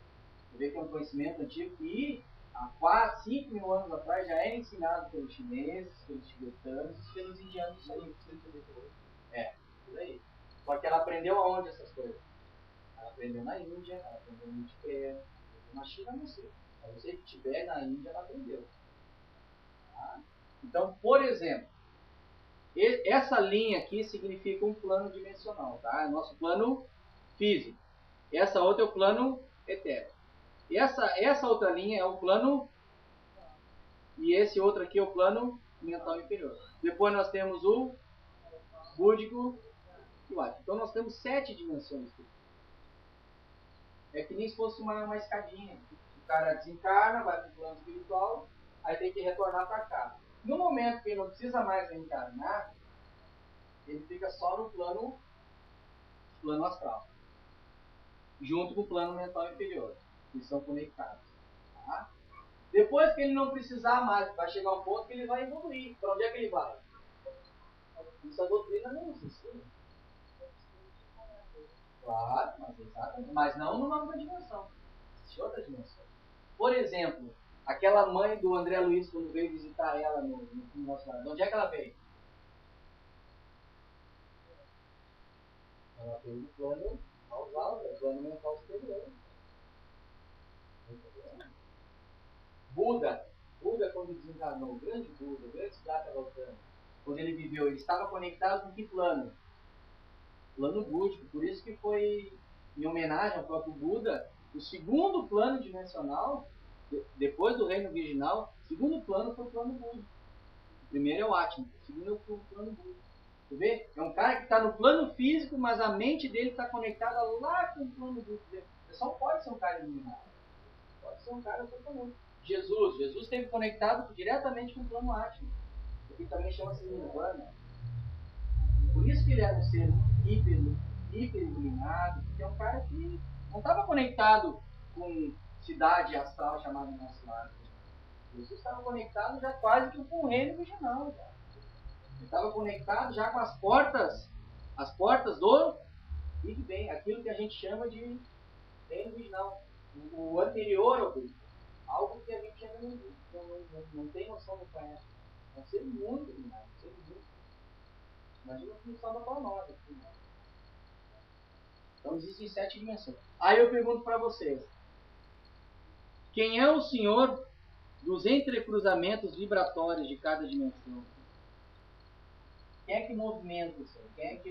S1: você vê que é um conhecimento antigo que há 5 mil anos atrás já era ensinado pelos chineses, pelos tibetanos e pelos indianos. Isso aí. É, por aí. Só que ela aprendeu aonde essas coisas? Ela aprendeu na Índia, ela aprendeu no Tibete, na China não sei. Eu sei que Tibete, na Índia, ela aprendeu. Tá? Então, por exemplo, essa linha aqui significa um plano dimensional, tá? É o nosso plano físico. Essa outra é o plano etéreo. E essa outra linha é o plano, e esse outro aqui é o plano mental inferior. Depois nós temos o búdico e o ático. Então nós temos 7 dimensões aqui. É que nem se fosse uma escadinha. O cara desencarna, vai para o plano espiritual, aí tem que retornar para cá. No momento que ele não precisa mais reencarnar, ele fica só no plano astral, junto com o plano mental inferior, que são conectados. Tá? Depois que ele não precisar mais, vai chegar um ponto que ele vai evoluir. Para onde é que ele vai? Isso a doutrina não nos ensina. Claro, mas não numa outra dimensão. Existe outra dimensão. Por exemplo, aquela mãe do André Luiz, quando veio visitar ela no nosso lar, de onde é que ela veio? Ela veio do plano causal, do plano mental superior. Buda, quando desencarnou, o grande Buda, o grande Siddhartha Gautama, quando ele viveu, ele estava conectado com que plano? Plano búdico. Por isso que foi, em homenagem ao próprio Buda, o segundo plano dimensional, depois do reino virginal, o segundo plano foi o plano búdico. O primeiro é o Atma, o segundo é o plano búdico. Você vê? É um cara que está no plano físico, mas a mente dele está conectada lá com o plano búdico. Você só pode ser um cara iluminado. Pode ser um cara totalmente. Jesus esteve conectado diretamente com o plano Atma. Ele também chama-se Nirvana. Por isso que ele era um ser hiper iluminado, porque é um cara que não estava conectado com cidade astral chamada Nosso Lar. Jesus estava conectado já quase que com o reino virginal. Ele estava conectado já com as portas do Big Bang, aquilo que a gente chama de reino virginal, o anterior ao Big Bang. Algo que a gente ainda não tem noção, não conhece. É um ser muito iluminado, um ser muito. Imagina que não sobra para nós aqui, né? Então existem 7 dimensões. Aí eu pergunto para vocês: quem é o senhor dos entrecruzamentos vibratórios de cada dimensão? Quem é que movimenta isso? Quem é que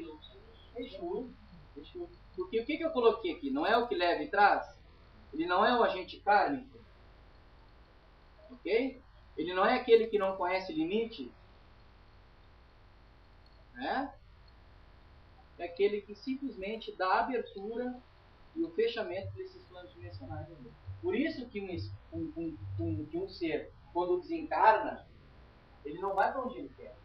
S1: Exu. Porque o que eu coloquei aqui? Não é o que leva e traz? Ele não é o agente kármico? Ok? Ele não é aquele que não conhece limite? Né? É aquele que simplesmente dá a abertura e o fechamento desses planos dimensionais. Por isso que um ser, quando desencarna, ele não vai para onde ele quer.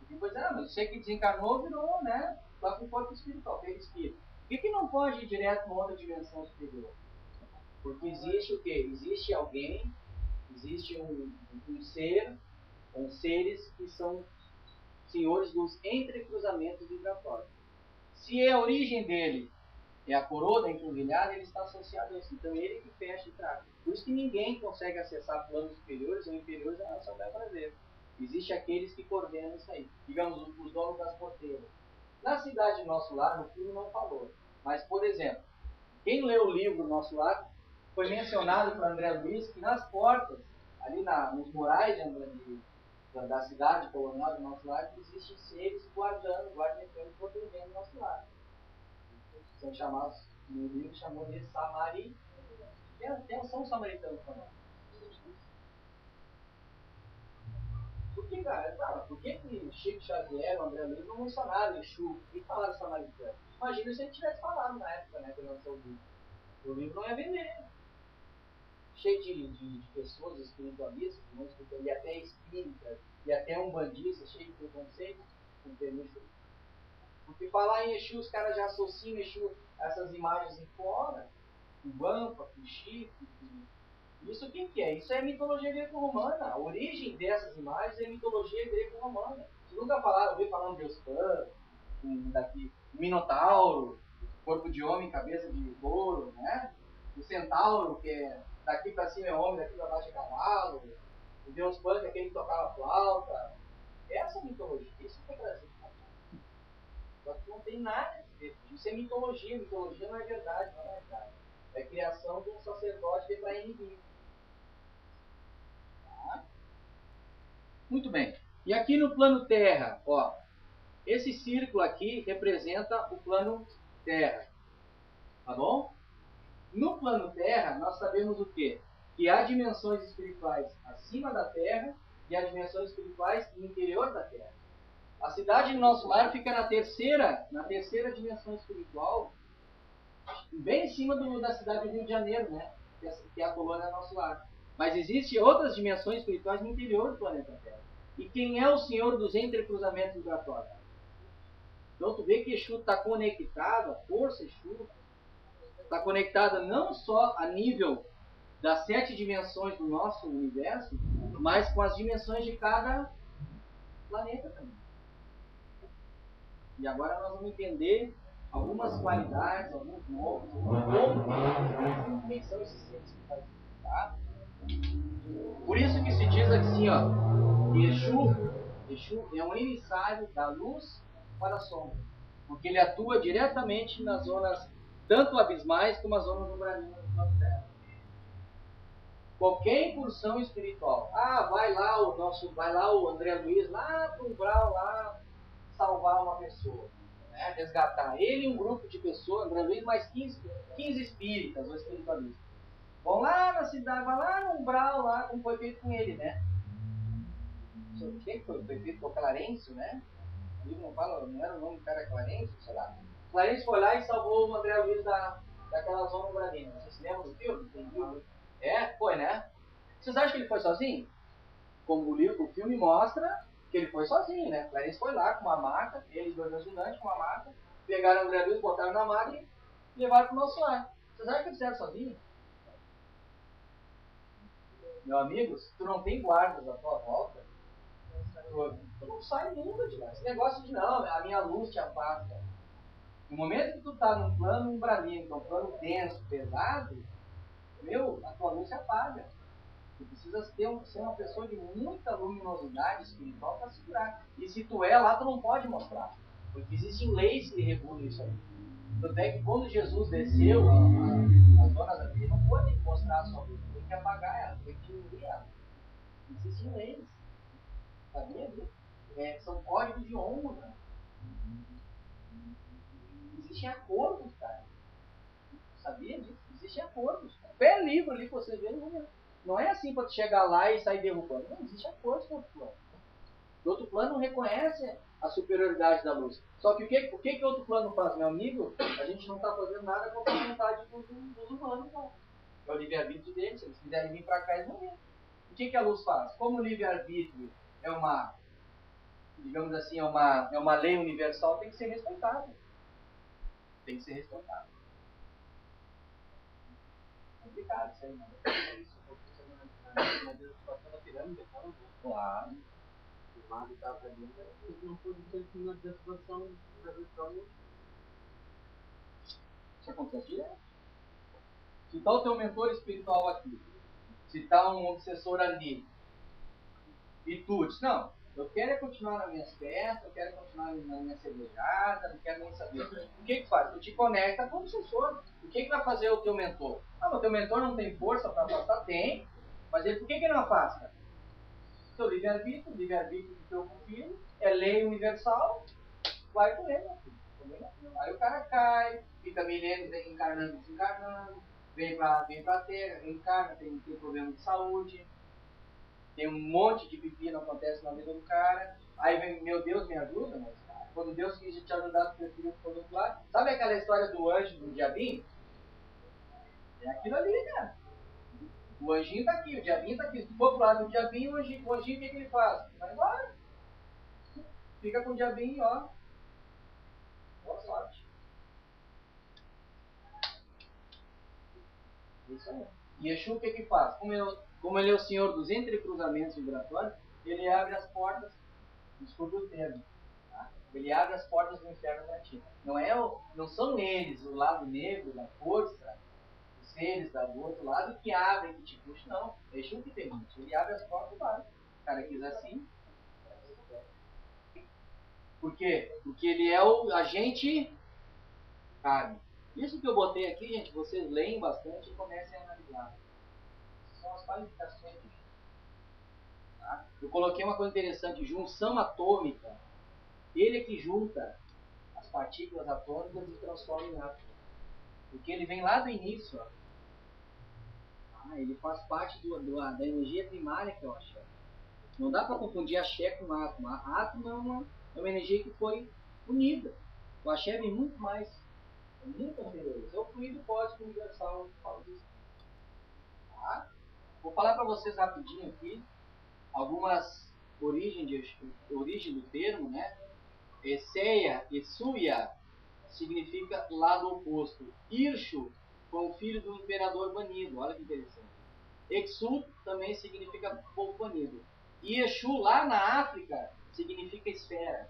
S1: E depois, mas você que desencarnou virou, né? Lá com o corpo espiritual, perispírito. Por que não pode ir direto para outra dimensão superior? Porque existe o quê? Existe alguém, existe um ser, ou seres que são senhores dos entrecruzamentos vibratórios. Se a origem dele é a coroa da encruzilhada, ele está associado a isso. Então ele que fecha e trata. Por isso que ninguém consegue acessar planos superiores ou inferiores a nossa bel prazer. Existem aqueles que coordenam isso aí. Digamos, os donos das porteiras. Na Cidade Nosso Lar, no filme não falou. Mas, por exemplo, quem leu o livro Nosso Lar, foi mencionado por André Luiz que nas portas, ali nos murais da cidade colonial do Nosso Lar, existem seres guardando e protegendo o Nosso Lar. São chamados, no livro chamou de Samari. São samaritanos também. Por que, cara? Por que Chico Xavier, o André Luiz não mencionaram Exu? Por que falaram samaritano? Imagina se ele tivesse falado na época, né, que lançou o livro. O livro não ia vender. Cheio de pessoas espiritualistas, e até espíritas, e até umbandistas, cheio de preconceito, com permissão. Porque falar em Exu, os caras já associam Exu a essas imagens em fora, com Vampa, com chifre, isso o que é? Isso é mitologia greco-romana. A origem dessas imagens é mitologia greco-romana. Vocês nunca ouviram falando de Deus Pan, daqui, Minotauro, corpo de homem, cabeça de touro, né? O centauro, que é daqui para cima é homem, daqui para baixo é cavalo. O Deus Pan, que é aquele que tocava flauta. Essa é a mitologia. Isso que é Brasil. Só que não tem nada a ver. Isso é mitologia. Mitologia não é verdade, não é verdade. É a criação de um sacerdote para inibir. Muito bem. E aqui no plano Terra, ó, esse círculo aqui representa o plano Terra. Tá bom? No plano Terra, nós sabemos o quê? Que há dimensões espirituais acima da Terra e há dimensões espirituais no interior da Terra. A cidade do Nosso Lar fica na terceira dimensão espiritual, bem em cima da cidade do Rio de Janeiro, né? Que é a colônia do Nosso Lar. Mas existem outras dimensões espirituais no interior do planeta Terra. E quem é o senhor dos entrecruzamentos vibratórios? Então tu vê que Exu está conectado, a força Exu está conectada não só a nível das 7 dimensões do nosso universo, mas com as dimensões de cada planeta também. E agora nós vamos entender algumas qualidades, alguns nomes, quem são esses seres que fazem, tá? Por isso que se diz assim, ó, Exu é um emissário da luz para a sombra, porque ele atua diretamente nas zonas tanto abismais como as zonas umbralinas do plano Terra. Qualquer incursão espiritual, vai lá o André Luiz lá para o umbral lá salvar uma pessoa, né, resgatar ele e um grupo de pessoas, André Luiz mais 15 espíritas ou espiritualistas. Vão lá na cidade, vai lá no umbral lá, como foi feito com ele, né? Quem foi feito com o Clarencio, né? O livro não fala, não era o nome do cara Clarencio, sei lá. Clarencio foi lá e salvou o André Luiz daquela zona umbralina. Vocês se lembram do filme? Foi, né? Vocês acham que ele foi sozinho? Como o filme mostra que ele foi sozinho, né? Clarencio foi lá com uma maca, ele e dois ajudantes com uma maca, pegaram o André Luiz, botaram na maca e levaram para o Nosso Lar. Vocês acham que eles fizeram sozinho? Meu amigo, se tu não tem guardas à tua volta, tu não sai nunca de lá. Esse negócio de não, a minha luz te afasta. No momento que tu tá num plano umbralino, que é um plano denso, pesado, a tua luz se apaga. Tu precisa ser uma pessoa de muita luminosidade espiritual para segurar. E se tu é lá, tu não pode mostrar. Porque existem leis que regulam isso aí. Tanto é que quando Jesus desceu as zonas da vida, não pode mostrar a sua luz. Tem que apagar ela, tem que diminuir ela. Existem leis. Sabia disso? São códigos de honra. Existem acordos, cara. Sabia disso? Existem acordos. Qualquer livro ali que você vê, não é assim para chegar lá e sair derrubando. Não, existe acordo com o outro plano. O outro plano não reconhece a superioridade da luz. Só que o que outro plano faz, meu amigo? A gente não está fazendo nada com a vontade dos humanos, não. É o livre-arbítrio deles. Se eles quiserem vir para cá, eles vão vir. O que a luz faz? Como o livre-arbítrio é uma, digamos assim, é uma lei universal, tem que ser respeitado. Tem que ser respeitado. É complicado isso aí, não. Isso na pirâmide, claro. O mago estava ali, não pôde ter uma desativação da vitória. Isso acontece direto. Se está o teu mentor espiritual aqui, se está um obsessor ali, e tu diz, não, Eu quero é continuar nas minhas festas, eu quero continuar na minha cervejada, não quero nem saber. O que que faz? Tu te conecta com o sucessor. O que que vai fazer o teu mentor? Ah, mas o teu mentor não tem força para afastar? Tem. Mas ele, por que que não afasta? Teu livre-arbítrio, o livre-arbítrio do teu filho, é lei universal, vai com ele, meu filho. Aí o cara cai, fica milênios encarnando, desencarnando, vem pra terra, encarna, tem problema de saúde, tem um monte de pepino acontece na vida do cara. Aí vem, meu Deus, me ajuda, mas cara, quando Deus quis te ajudar, tu preferiu por outro lado. Sabe aquela história do anjo do diabinho? É aquilo ali, cara. O anjinho tá aqui, o diabinho tá aqui. Se tu for pro lado do diabinho, o anjinho o que, que ele faz? Vai embora. Fica com o diabinho, ó. Boa sorte. Isso aí. E Exu o que que faz? Como ele é o senhor dos entrecruzamentos vibratórios, ele abre as portas, desculpa o termo, tá? Ele abre as portas do inferno para ti. Não são eles, o lado negro da força, os seres do outro lado que abrem, que te puxam, não. É Exu que permite. Ele abre as portas e vai. O cara quis assim. Por quê? Porque ele é o agente karma. Isso que eu botei aqui, gente, vocês leem bastante e comecem a analisar. São as qualificações de Exu. Tá? Eu coloquei uma coisa interessante, junção atômica. Ele é que junta as partículas atômicas e transforma em átomo. Porque ele vem lá do início. Ó. Ele faz parte da energia primária que é o axé. Não dá para confundir axé com átomo. A átomo é uma energia que foi unida. O axé vem muito mais, muito anterior. É o fluido cósmico universal que fala disso. Tá? Vou falar para vocês rapidinho aqui algumas origem do termo, né? Esseia, Essuia, significa lado oposto. Irshu foi o filho do imperador banido. Olha que interessante. Exu também significa povo banido. E Exu, lá na África, significa esfera.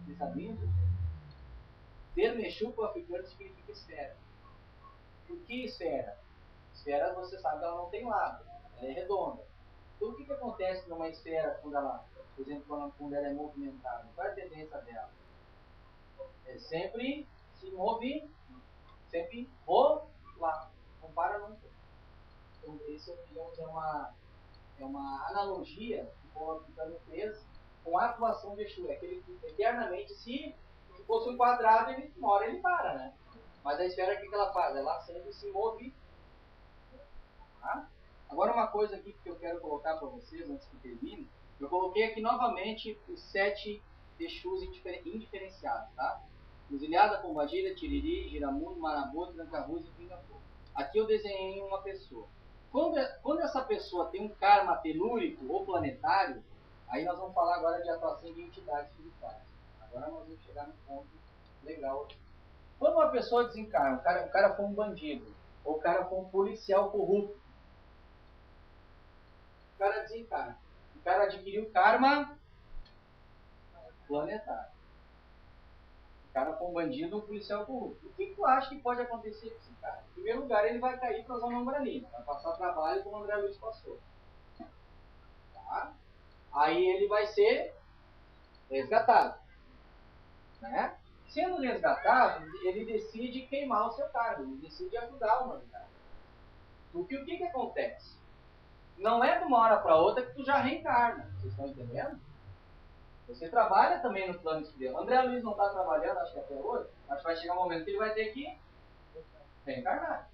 S1: Você sabia? O termo Exu para o africano significa esfera. Por que esfera? Esfera, você sabe, ela não tem lado. Ela é redonda. Então, o que acontece numa esfera quando ela, por exemplo, quando ela é movimentada? Qual é a tendência dela? É sempre se move, sempre rolar. Não para nunca. Então, esse é uma analogia que o africano fez com a atuação de Exu. É que ele eternamente, se fosse um quadrado, uma hora ele para, né? Mas a esfera, o que ela faz? Ela sempre se move. Tá? Agora, uma coisa aqui que eu quero colocar para vocês, antes que termine, eu coloquei aqui novamente os 7 Exus indiferenciados, tá? Cruzilhada, Pombagira, Tiriri, Giramundo, Marabô, Tranca-Rua e Pinga-Fogo. Aqui eu desenhei uma pessoa. Quando essa pessoa tem um karma telúrico ou planetário, aí nós vamos falar agora de atuação de entidades espirituais. Agora nós vamos chegar no ponto legal. Quando uma pessoa desencarna, o cara foi um bandido, ou o cara foi um policial corrupto, o cara desencarna. O cara adquiriu karma planetário. O cara foi um bandido ou um policial corrupto. O que tu acha que pode acontecer com esse cara? Em primeiro lugar, ele vai cair para a zona umbralina, vai passar trabalho como o André Luiz passou. Tá? Aí ele vai ser resgatado. Né? Sendo resgatado, ele decide queimar o seu cargo, ele decide ajudar a humanidade. Porque o que acontece? Não é de uma hora para outra que tu já reencarna. Vocês estão entendendo? Você trabalha também no plano espiritual. André Luiz não está trabalhando, acho que até hoje, mas vai chegar um momento que ele vai ter que reencarnar.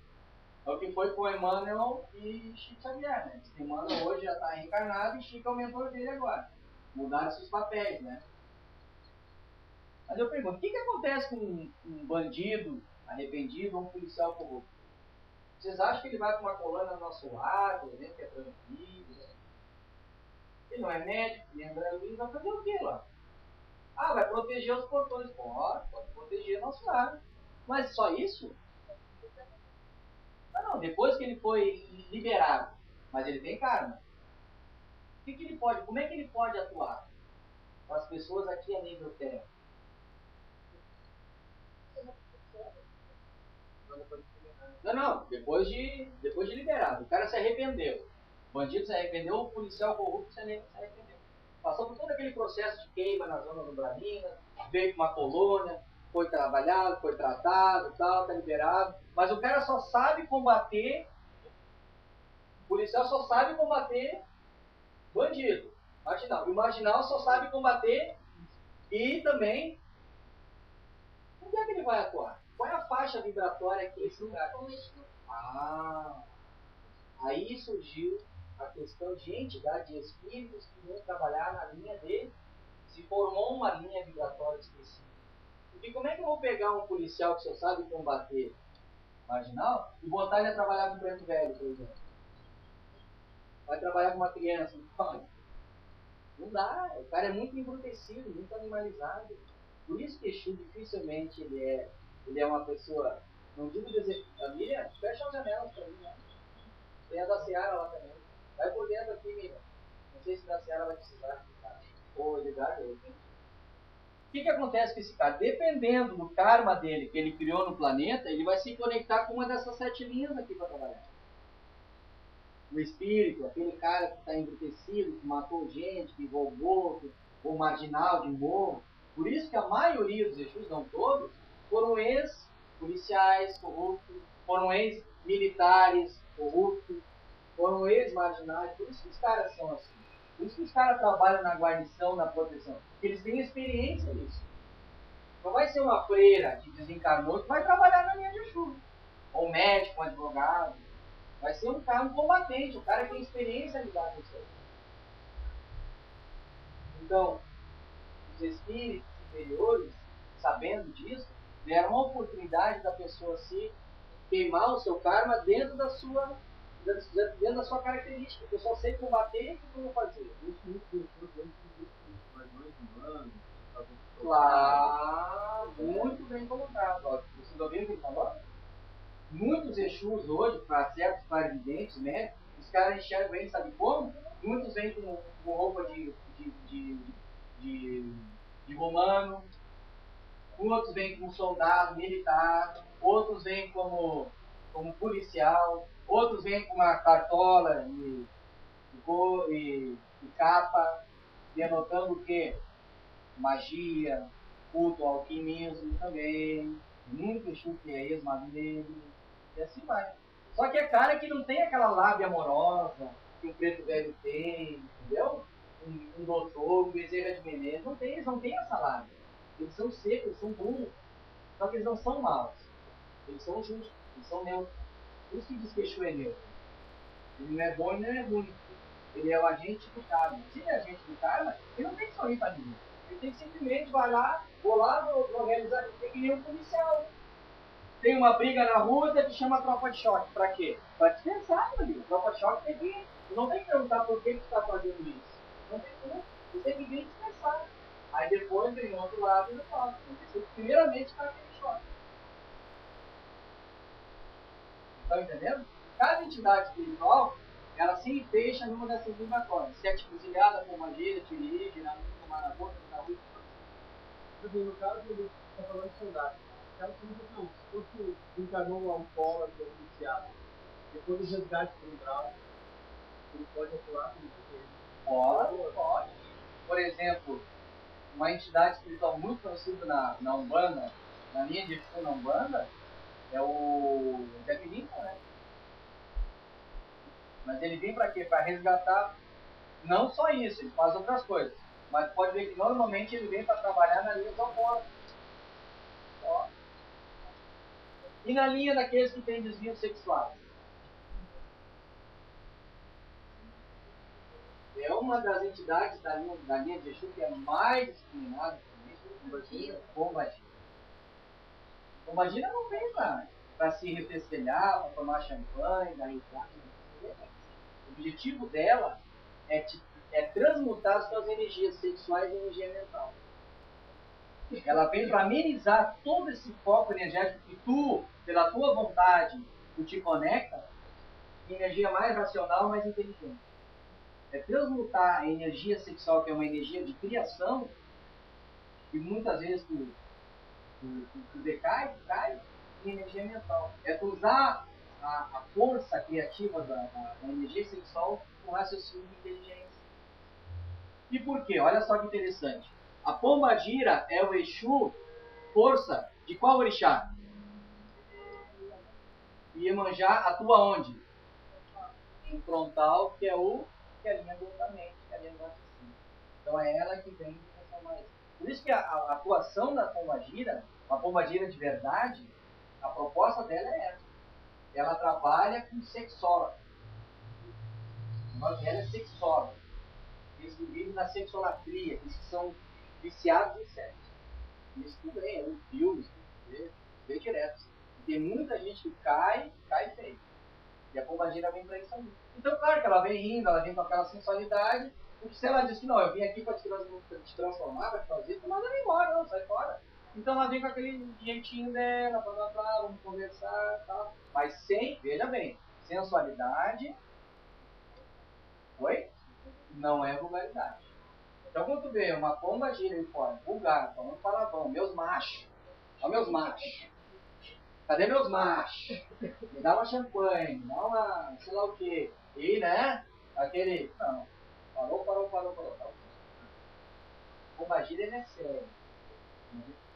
S1: É o que foi com o Emmanuel e Chico Xavier, né? Emmanuel hoje já está reencarnado e Chico é o mentor dele agora. Mudaram seus papéis, né? Mas eu pergunto, o que acontece com um bandido arrependido ou um policial corrupto? Vocês acham que ele vai com uma coluna no nosso lado, né, que é tranquilo? Ele não é médico, ele André Luiz vai fazer o quê lá? Ah, vai proteger os portões. Pode proteger nosso lar. Mas só isso? Não, depois que ele foi liberado, mas ele tem karma. O que ele pode, como é que ele pode atuar com as pessoas aqui a nível terra? Não, depois de liberado. O cara se arrependeu. O bandido se arrependeu, o policial corrupto se arrependeu. Passou por todo aquele processo de queima na zona do Braminas, veio para uma colônia, foi trabalhado, foi tratado, tal, tá liberado. Mas o cara só sabe combater, o policial só sabe combater bandido. Marginal. E o marginal só sabe combater e também, onde é que ele vai atuar? Qual é a faixa vibratória que esse cara... Ah, aí surgiu a questão de entidade de espíritos que vão trabalhar na linha dele. Se formou uma linha vibratória específica. Porque como é que eu vou pegar um policial que só sabe combater marginal e botar ele a trabalhar com preto velho, por exemplo? Vai trabalhar com uma criança, não? Não dá, o cara é muito embrutecido, muito animalizado. Por isso que Exu dificilmente ele é uma pessoa, não digo dizer, família, fecha as janelas para mim, né? Tem a da Seara lá também. Vai por dentro aqui, Miriam. Não sei se da Seara vai precisar, ou ligar, de repente. O que acontece com esse cara? Dependendo do karma dele que ele criou no planeta, ele vai se conectar com uma dessas 7 linhas aqui para trabalhar. O espírito, aquele cara que está embrutecido, que matou gente, que roubou, ou marginal de morro. Por isso que a maioria dos Exus, não todos, foram ex-policiais corruptos, foram ex-militares corruptos, foram ex-marginais. Por isso que os caras são assim. Por isso que os caras trabalham na guarnição, na proteção. Porque eles têm experiência nisso. Não vai ser uma freira que desencarnou que vai trabalhar na linha de Exu. Ou um médico, um advogado. Vai ser um cara, um combatente, um cara que tem experiência em lidar com isso aí. Então, os espíritos superiores, sabendo disso, deram a oportunidade da pessoa se queimar o seu karma dentro da sua característica. Eu só sei combater, o que eu vou fazer? Claro, muito bem colocado. Vocês ouviram o que ele falou? Muitos Exus hoje, para certos clarividentes, né? Os caras enxergam bem, sabe como? Muitos vêm com roupa de romano, outros vêm como soldado militar, outros vêm como policial, outros vêm com uma cartola e capa, denotando o quê? Magia, culto ao alquimismo também, muito Exu que é ex-madrinho, e assim vai. Só que é cara que não tem aquela lábia amorosa que o preto velho tem, entendeu? Um doutor, um Bezerra de Menezes, não tem, eles não têm essa lábia. Eles são secos, eles são burros. Só que eles não são maus. Eles são justos, eles são neutros. Por isso que diz que Exu é neutro. Ele não é bom e não é ruim. Ele é o agente do karma. Se ele é agente do karma, ele não tem que sorrir para ninguém. Ele tem que simplesmente vai lá, vou realizar, tem que nem um policial. Tem uma briga na rua, você chama a tropa de choque. Pra quê? Pra dispensar, meu amigo. A tropa de choque tem que ir. Você não tem que perguntar por que você está fazendo isso. Não tem que. Você tem que vir dispensar. Aí depois vem o outro lado e não fala. Você primeiramente para aquele choque. Estão entendendo? Cada entidade espiritual, ela se fecha numa dessas vibratórias. Se é tipo zilhada, pomageira, tiriri, girando, tomar na boca, na rua.
S2: No caso, ele está falando de soldado. Se fosse encarnou a alcoólatra ou viciado, depois do resgate cerebral, ele pode atuar como
S1: Pode. Por exemplo, uma entidade espiritual muito conhecida na Umbanda, na linha de Exu na Umbanda, é o Zé Pilintra, né? Mas ele vem para quê? Para resgatar, não só isso, ele faz outras coisas. Mas pode ver que normalmente ele vem para trabalhar na linha do alcoólatra. E na linha daqueles que têm desvios sexuais. É uma das entidades da linha de Exu que é mais discriminada também, Pombagira. Pombagira não vem para se refestelhar, para tomar champanhe, dar risada. O objetivo dela é transmutar suas energias sexuais em energia mental. Ela vem para amenizar todo esse foco energético que tu, pela tua vontade, tu te conecta em energia mais racional, mais inteligente. É transmutar a energia sexual, que é uma energia de criação, e muitas vezes tu decai, cai, em energia mental. É tu usar a força criativa da energia sexual com raciocínio de inteligência. E por quê? Olha só que interessante. A pombagira é o Exu, força, de qual orixá? Iemanjá atua onde? No frontal, que é a linha da mente, que é a linha do raciocínio. Então é ela que vem de transformar isso. Por isso que a atuação da pombagira, a pombagira de verdade, a proposta dela é essa. Ela trabalha com sexóloga. O nome dela é sexóloga. Eles que vivem na sexolatria, eles que são viciados em sexo. Isso tudo bem, é um filme, vê direto. Tem muita gente que cai feio. E a pombagira vem para isso aí. Então, claro que ela vem rindo, ela vem com aquela sensualidade, porque se ela diz que não, eu vim aqui para te transformar, para te fazer, tu manda ela embora, não, sai fora. Então ela vem com aquele jeitinho dela, blá blá blá, vamos conversar e tal. Mas sem, veja bem, sensualidade, oi? Não é vulgaridade. Então quando tu vê uma pombagira aí fora, vulgar, falando palavrão, meus machos, ó meus machos. Cadê meus machos? Me dá uma champanhe, me dá uma sei lá o que. E, né? Aquele. Não. Parou. Pombagira ele é sério.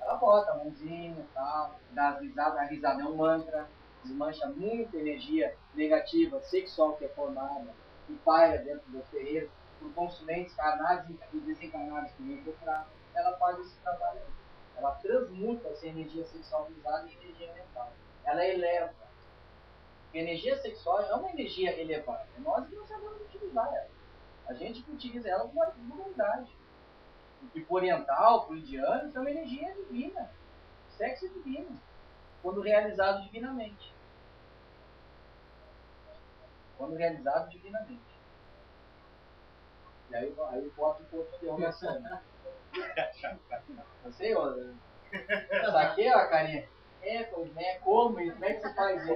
S1: Ela bota a mãozinha e tal, dá as risadas, a risada é um mantra, desmancha muita energia negativa, sexual que é formada e paira dentro do terreiro por consumentes carnais e desencarnados que vêm procurar. Ela faz esse trabalho aí. Ela transmuta essa energia sexual usada em energia mental. Ela eleva. Porque a energia sexual é uma energia elevada. É nós que não sabemos utilizar ela. A gente que utiliza ela com uma vulgaridade. E para o oriental, para o indiano, isso é uma energia divina. Sexo é divino. Quando realizado divinamente. Quando realizado divinamente. E aí bota um pouco de interrogação. Não sei, saquei a carinha. Pois né, como isso? Como é que você faz isso?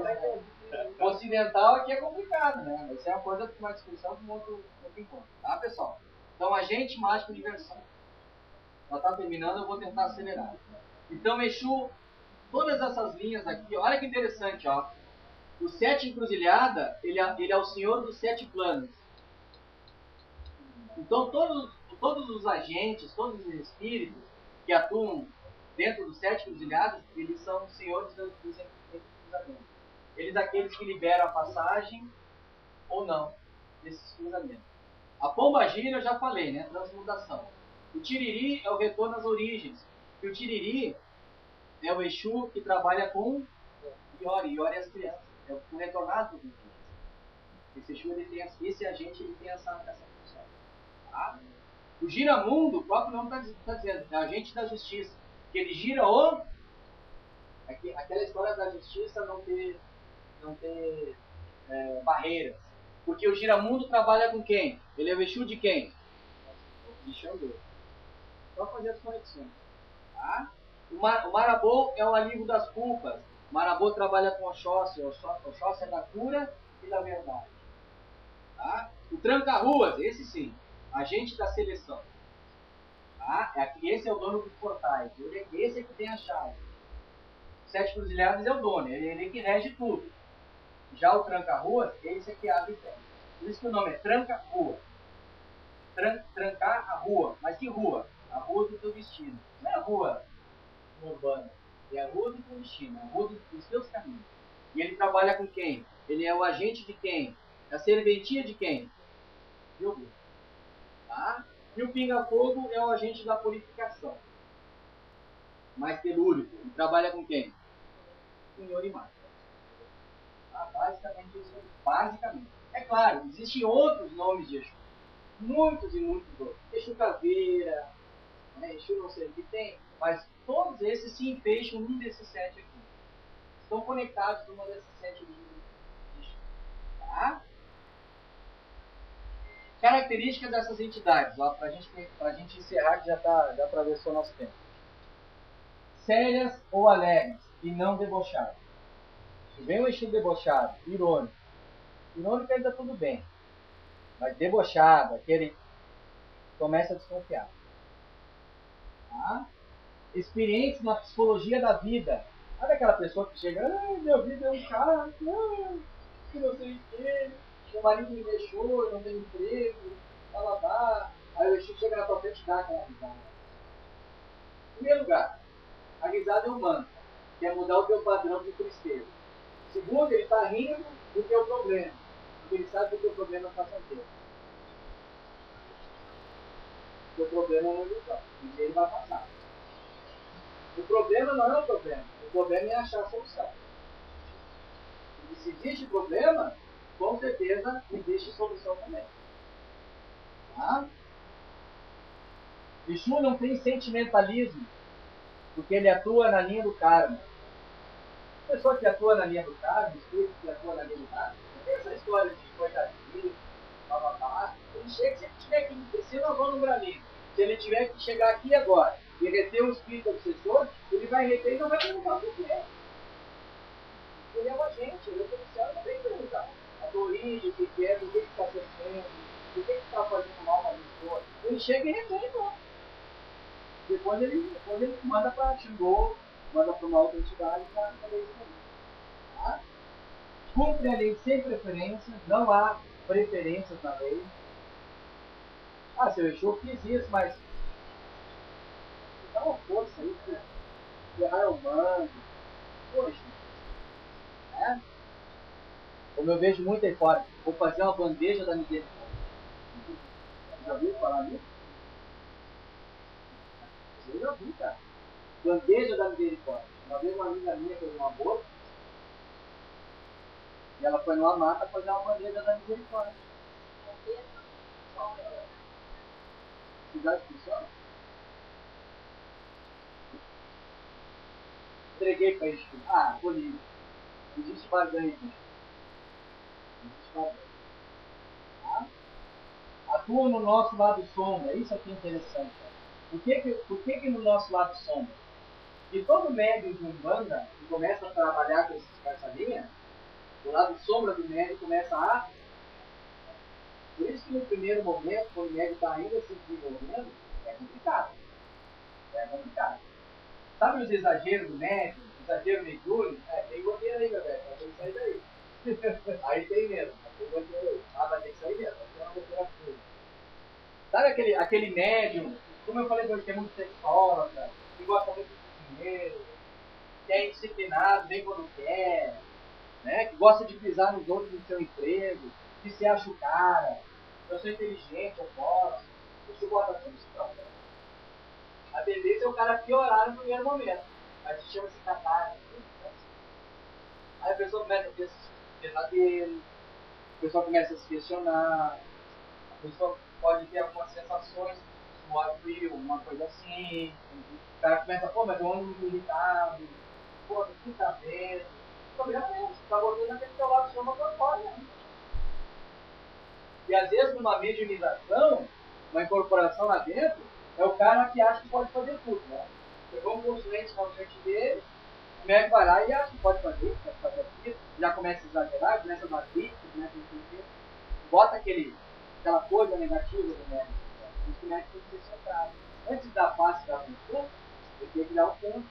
S1: O ocidental aqui é complicado, né? Mas isso é uma coisa para uma discussão para um outro encontro. Tá, pessoal? Então, agente mágico de versão. Já está terminando, eu vou tentar acelerar. Então, Exu, todas essas linhas aqui, olha que interessante, ó. O sete encruzilhada, ele é o senhor dos sete planos. Então, todos os agentes, todos os espíritos que atuam dentro dos sete encruzilhadas, eles são os senhores dos cruzamentos. Eles aqueles que liberam a passagem ou não desses cruzamentos. A pombagira eu já falei, né? Transmutação. O tiriri é o retorno às origens. E o tiriri é o Exu que trabalha com Iori. Iori é as crianças. É o retornar às origens. Esse Exu, esse agente, ele tem essa função. Tá? O giramundo, o próprio nome está dizendo, é agente da justiça. Que ele gira aquela história da justiça não ter barreiras. Porque o giramundo trabalha com quem? Ele é o Exu de quem? De Xangô. Só fazer as conexões. Tá? O Marabô é o alívio das culpas. O Marabô trabalha com Oxóssi. Oxóssi é da cura e da verdade. Tá? O Tranca-Ruas, esse sim, agente da seleção. Tá? Esse é o dono dos portais. Esse é que tem a chave. Sete Cruzilhadas é o dono, ele é que rege tudo. Já o Tranca-Ruas, esse é que abre e fecha. Por isso que o nome é Tranca-Rua. Trancar a rua. Mas que rua? A rua do teu destino. Não é a rua urbana. É a rua do teu destino. É a rua dos teus caminhos. E ele trabalha com quem? Ele é o agente de quem? É a serventia de quem? De Ogum. Tá? E o pinga-fogo é o agente da purificação. Mais telúrico. Ele trabalha com quem? Com Yorimar. Tá? Basicamente isso. Basicamente. É claro, existem outros nomes de Exu. Muitos e muitos outros. Exu Caveira, né? Exu não sei o que tem, mas todos esses se enfeixam num desses sete aqui. Estão conectados numa dessas sete linhas de Exu. Tá? Características dessas entidades, para a gente encerrar, que já atravessou o nosso tempo. Sérias ou alegres e não debochadas. Se vem um Exu debochado, irônico ainda tudo bem. Mas debochado, aquele começa a desconfiar. Tá? Experientes na psicologia da vida. Sabe aquela pessoa que chega, minha vida é um cara, que não sei o que, meu marido me deixou, eu não tenho emprego, blá blá blá. Aí o Exu chega na tua frente e dá aquela risada. Em primeiro lugar, a risada é humana, que é mudar o teu padrão de tristeza. Segundo, ele está rindo do teu problema, porque ele sabe que o teu problema é passageiro. O teu problema é uma ilusão, e ele vai passar. O problema não é o problema é achar a solução. E se existe problema, com certeza existe solução também. Tá? Exu não tem sentimentalismo, porque ele atua na linha do karma. A pessoa que atua na linha do karma, o espírito que atua na linha do karma, não tem essa história de coitadinho, blá. Ele chega, se ele tiver que descer, nós vamos no Brasil. Se ele tiver que chegar aqui agora e reter o espírito obsessor, ele vai reter e não vai perguntar o que é. Ele é um agente, ele é policial, não tem que perguntar. A tua origem, o que é, do que está sofrendo, do que está fazendo mal na pessoa. Ele chega e retém, então. Depois ele manda para Xangô, manda para uma outra entidade para fazer isso também. Tá? Cumpre a lei sem preferência, não há preferências na lei. Ah, seu Exu, eu fiz isso, mas dá uma força aí, ferrar o mando. Poxa, né? Como eu vejo muito aí fora, vou fazer uma bandeja da misericórdia. Já ouviu falar nisso? Eu já vi, cara. Bandeja da misericórdia. Uma vez uma amiga minha fez um aborto e ela foi numa mata fazer uma bandeja da misericórdia. Cidade funciona? Entreguei para eles. Ah, bonito. Existe barganha, gente. Existe barganha. Tá? Atua no nosso lado sombra. Isso aqui é interessante. Por que no nosso lado sombra? E todo médium de Umbanda que começa a trabalhar com essa linha, o lado sombra do médium começa a... Por isso que no primeiro momento, quando o médium está ainda se desenvolvendo, é complicado. É complicado. Sabe os exageros do médium? Exagero mediúnico? Tem goteira aí, meu velho. Vai ter que sair daí. Aí tem mesmo. Tem goteira aí. Vai ter que sair mesmo. Vai ter uma goteira fria. Sabe aquele médium, como eu falei hoje, que é muito sexóloga, que gosta muito de dinheiro, que é indisciplinado, vem quando quer, né? Que gosta de pisar nos outros no seu emprego, que se acha o cara, eu sou inteligente, eu posso, isso bota tudo isso pra fora. A tendência é o cara piorar no primeiro momento, mas se chama-se catarse. Aí a pessoa começa a ter pesadelo, a pessoa começa a se questionar, a pessoa pode ter algumas sensações, suor frio, uma coisa assim, o cara começa, pô, mas eu ando muito irritado, pô, o que tá vendo? O problema é esse, tá botando aquele teu lado chama pra fora, né? E às vezes numa mediunização, uma incorporação lá dentro, é o cara que acha que pode fazer tudo, né? Pegou um consulente na frente dele, o médico vai lá e acha que pode fazer aquilo, já começa a exagerar, começa a dar crítica, começa a entender, bota aquela coisa negativa do médico. Isso o médico tem que ser centrado. Antes de dar passe da pessoa, ele tem que dar um ponto.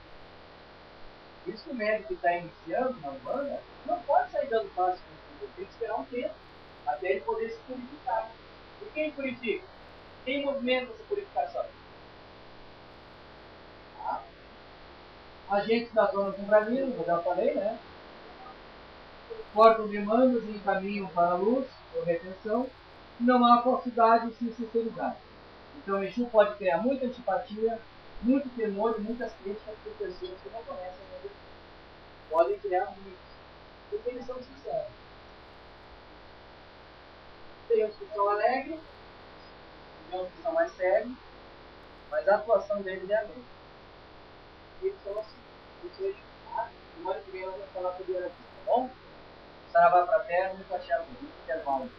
S1: Por isso que o médico que está iniciando na Umbanda não pode sair dando passe para o ele tem que esperar um tempo até ele poder se purificar. E quem purifica? Quem movimenta essa purificação? Tá? Agentes das zonas umbralinas, eu já falei, né? Cortam demandas e encaminham para a luz ou retenção. Não há falsidade sem sinceridade. Então o Exu pode criar muita antipatia, muito temor e muitas críticas por pessoas que não conhecem ele. Podem criar muitos, porque eles são sinceros. Tem uns que são alegres, tem uns que são mais sérios, mas a atuação deles é a mesma. E eles são assim. Isso é Exu. Semana que vem nós vamos falar sobre ele aqui, tá bom? Saravá fraterno e Pacheco. Intervalo.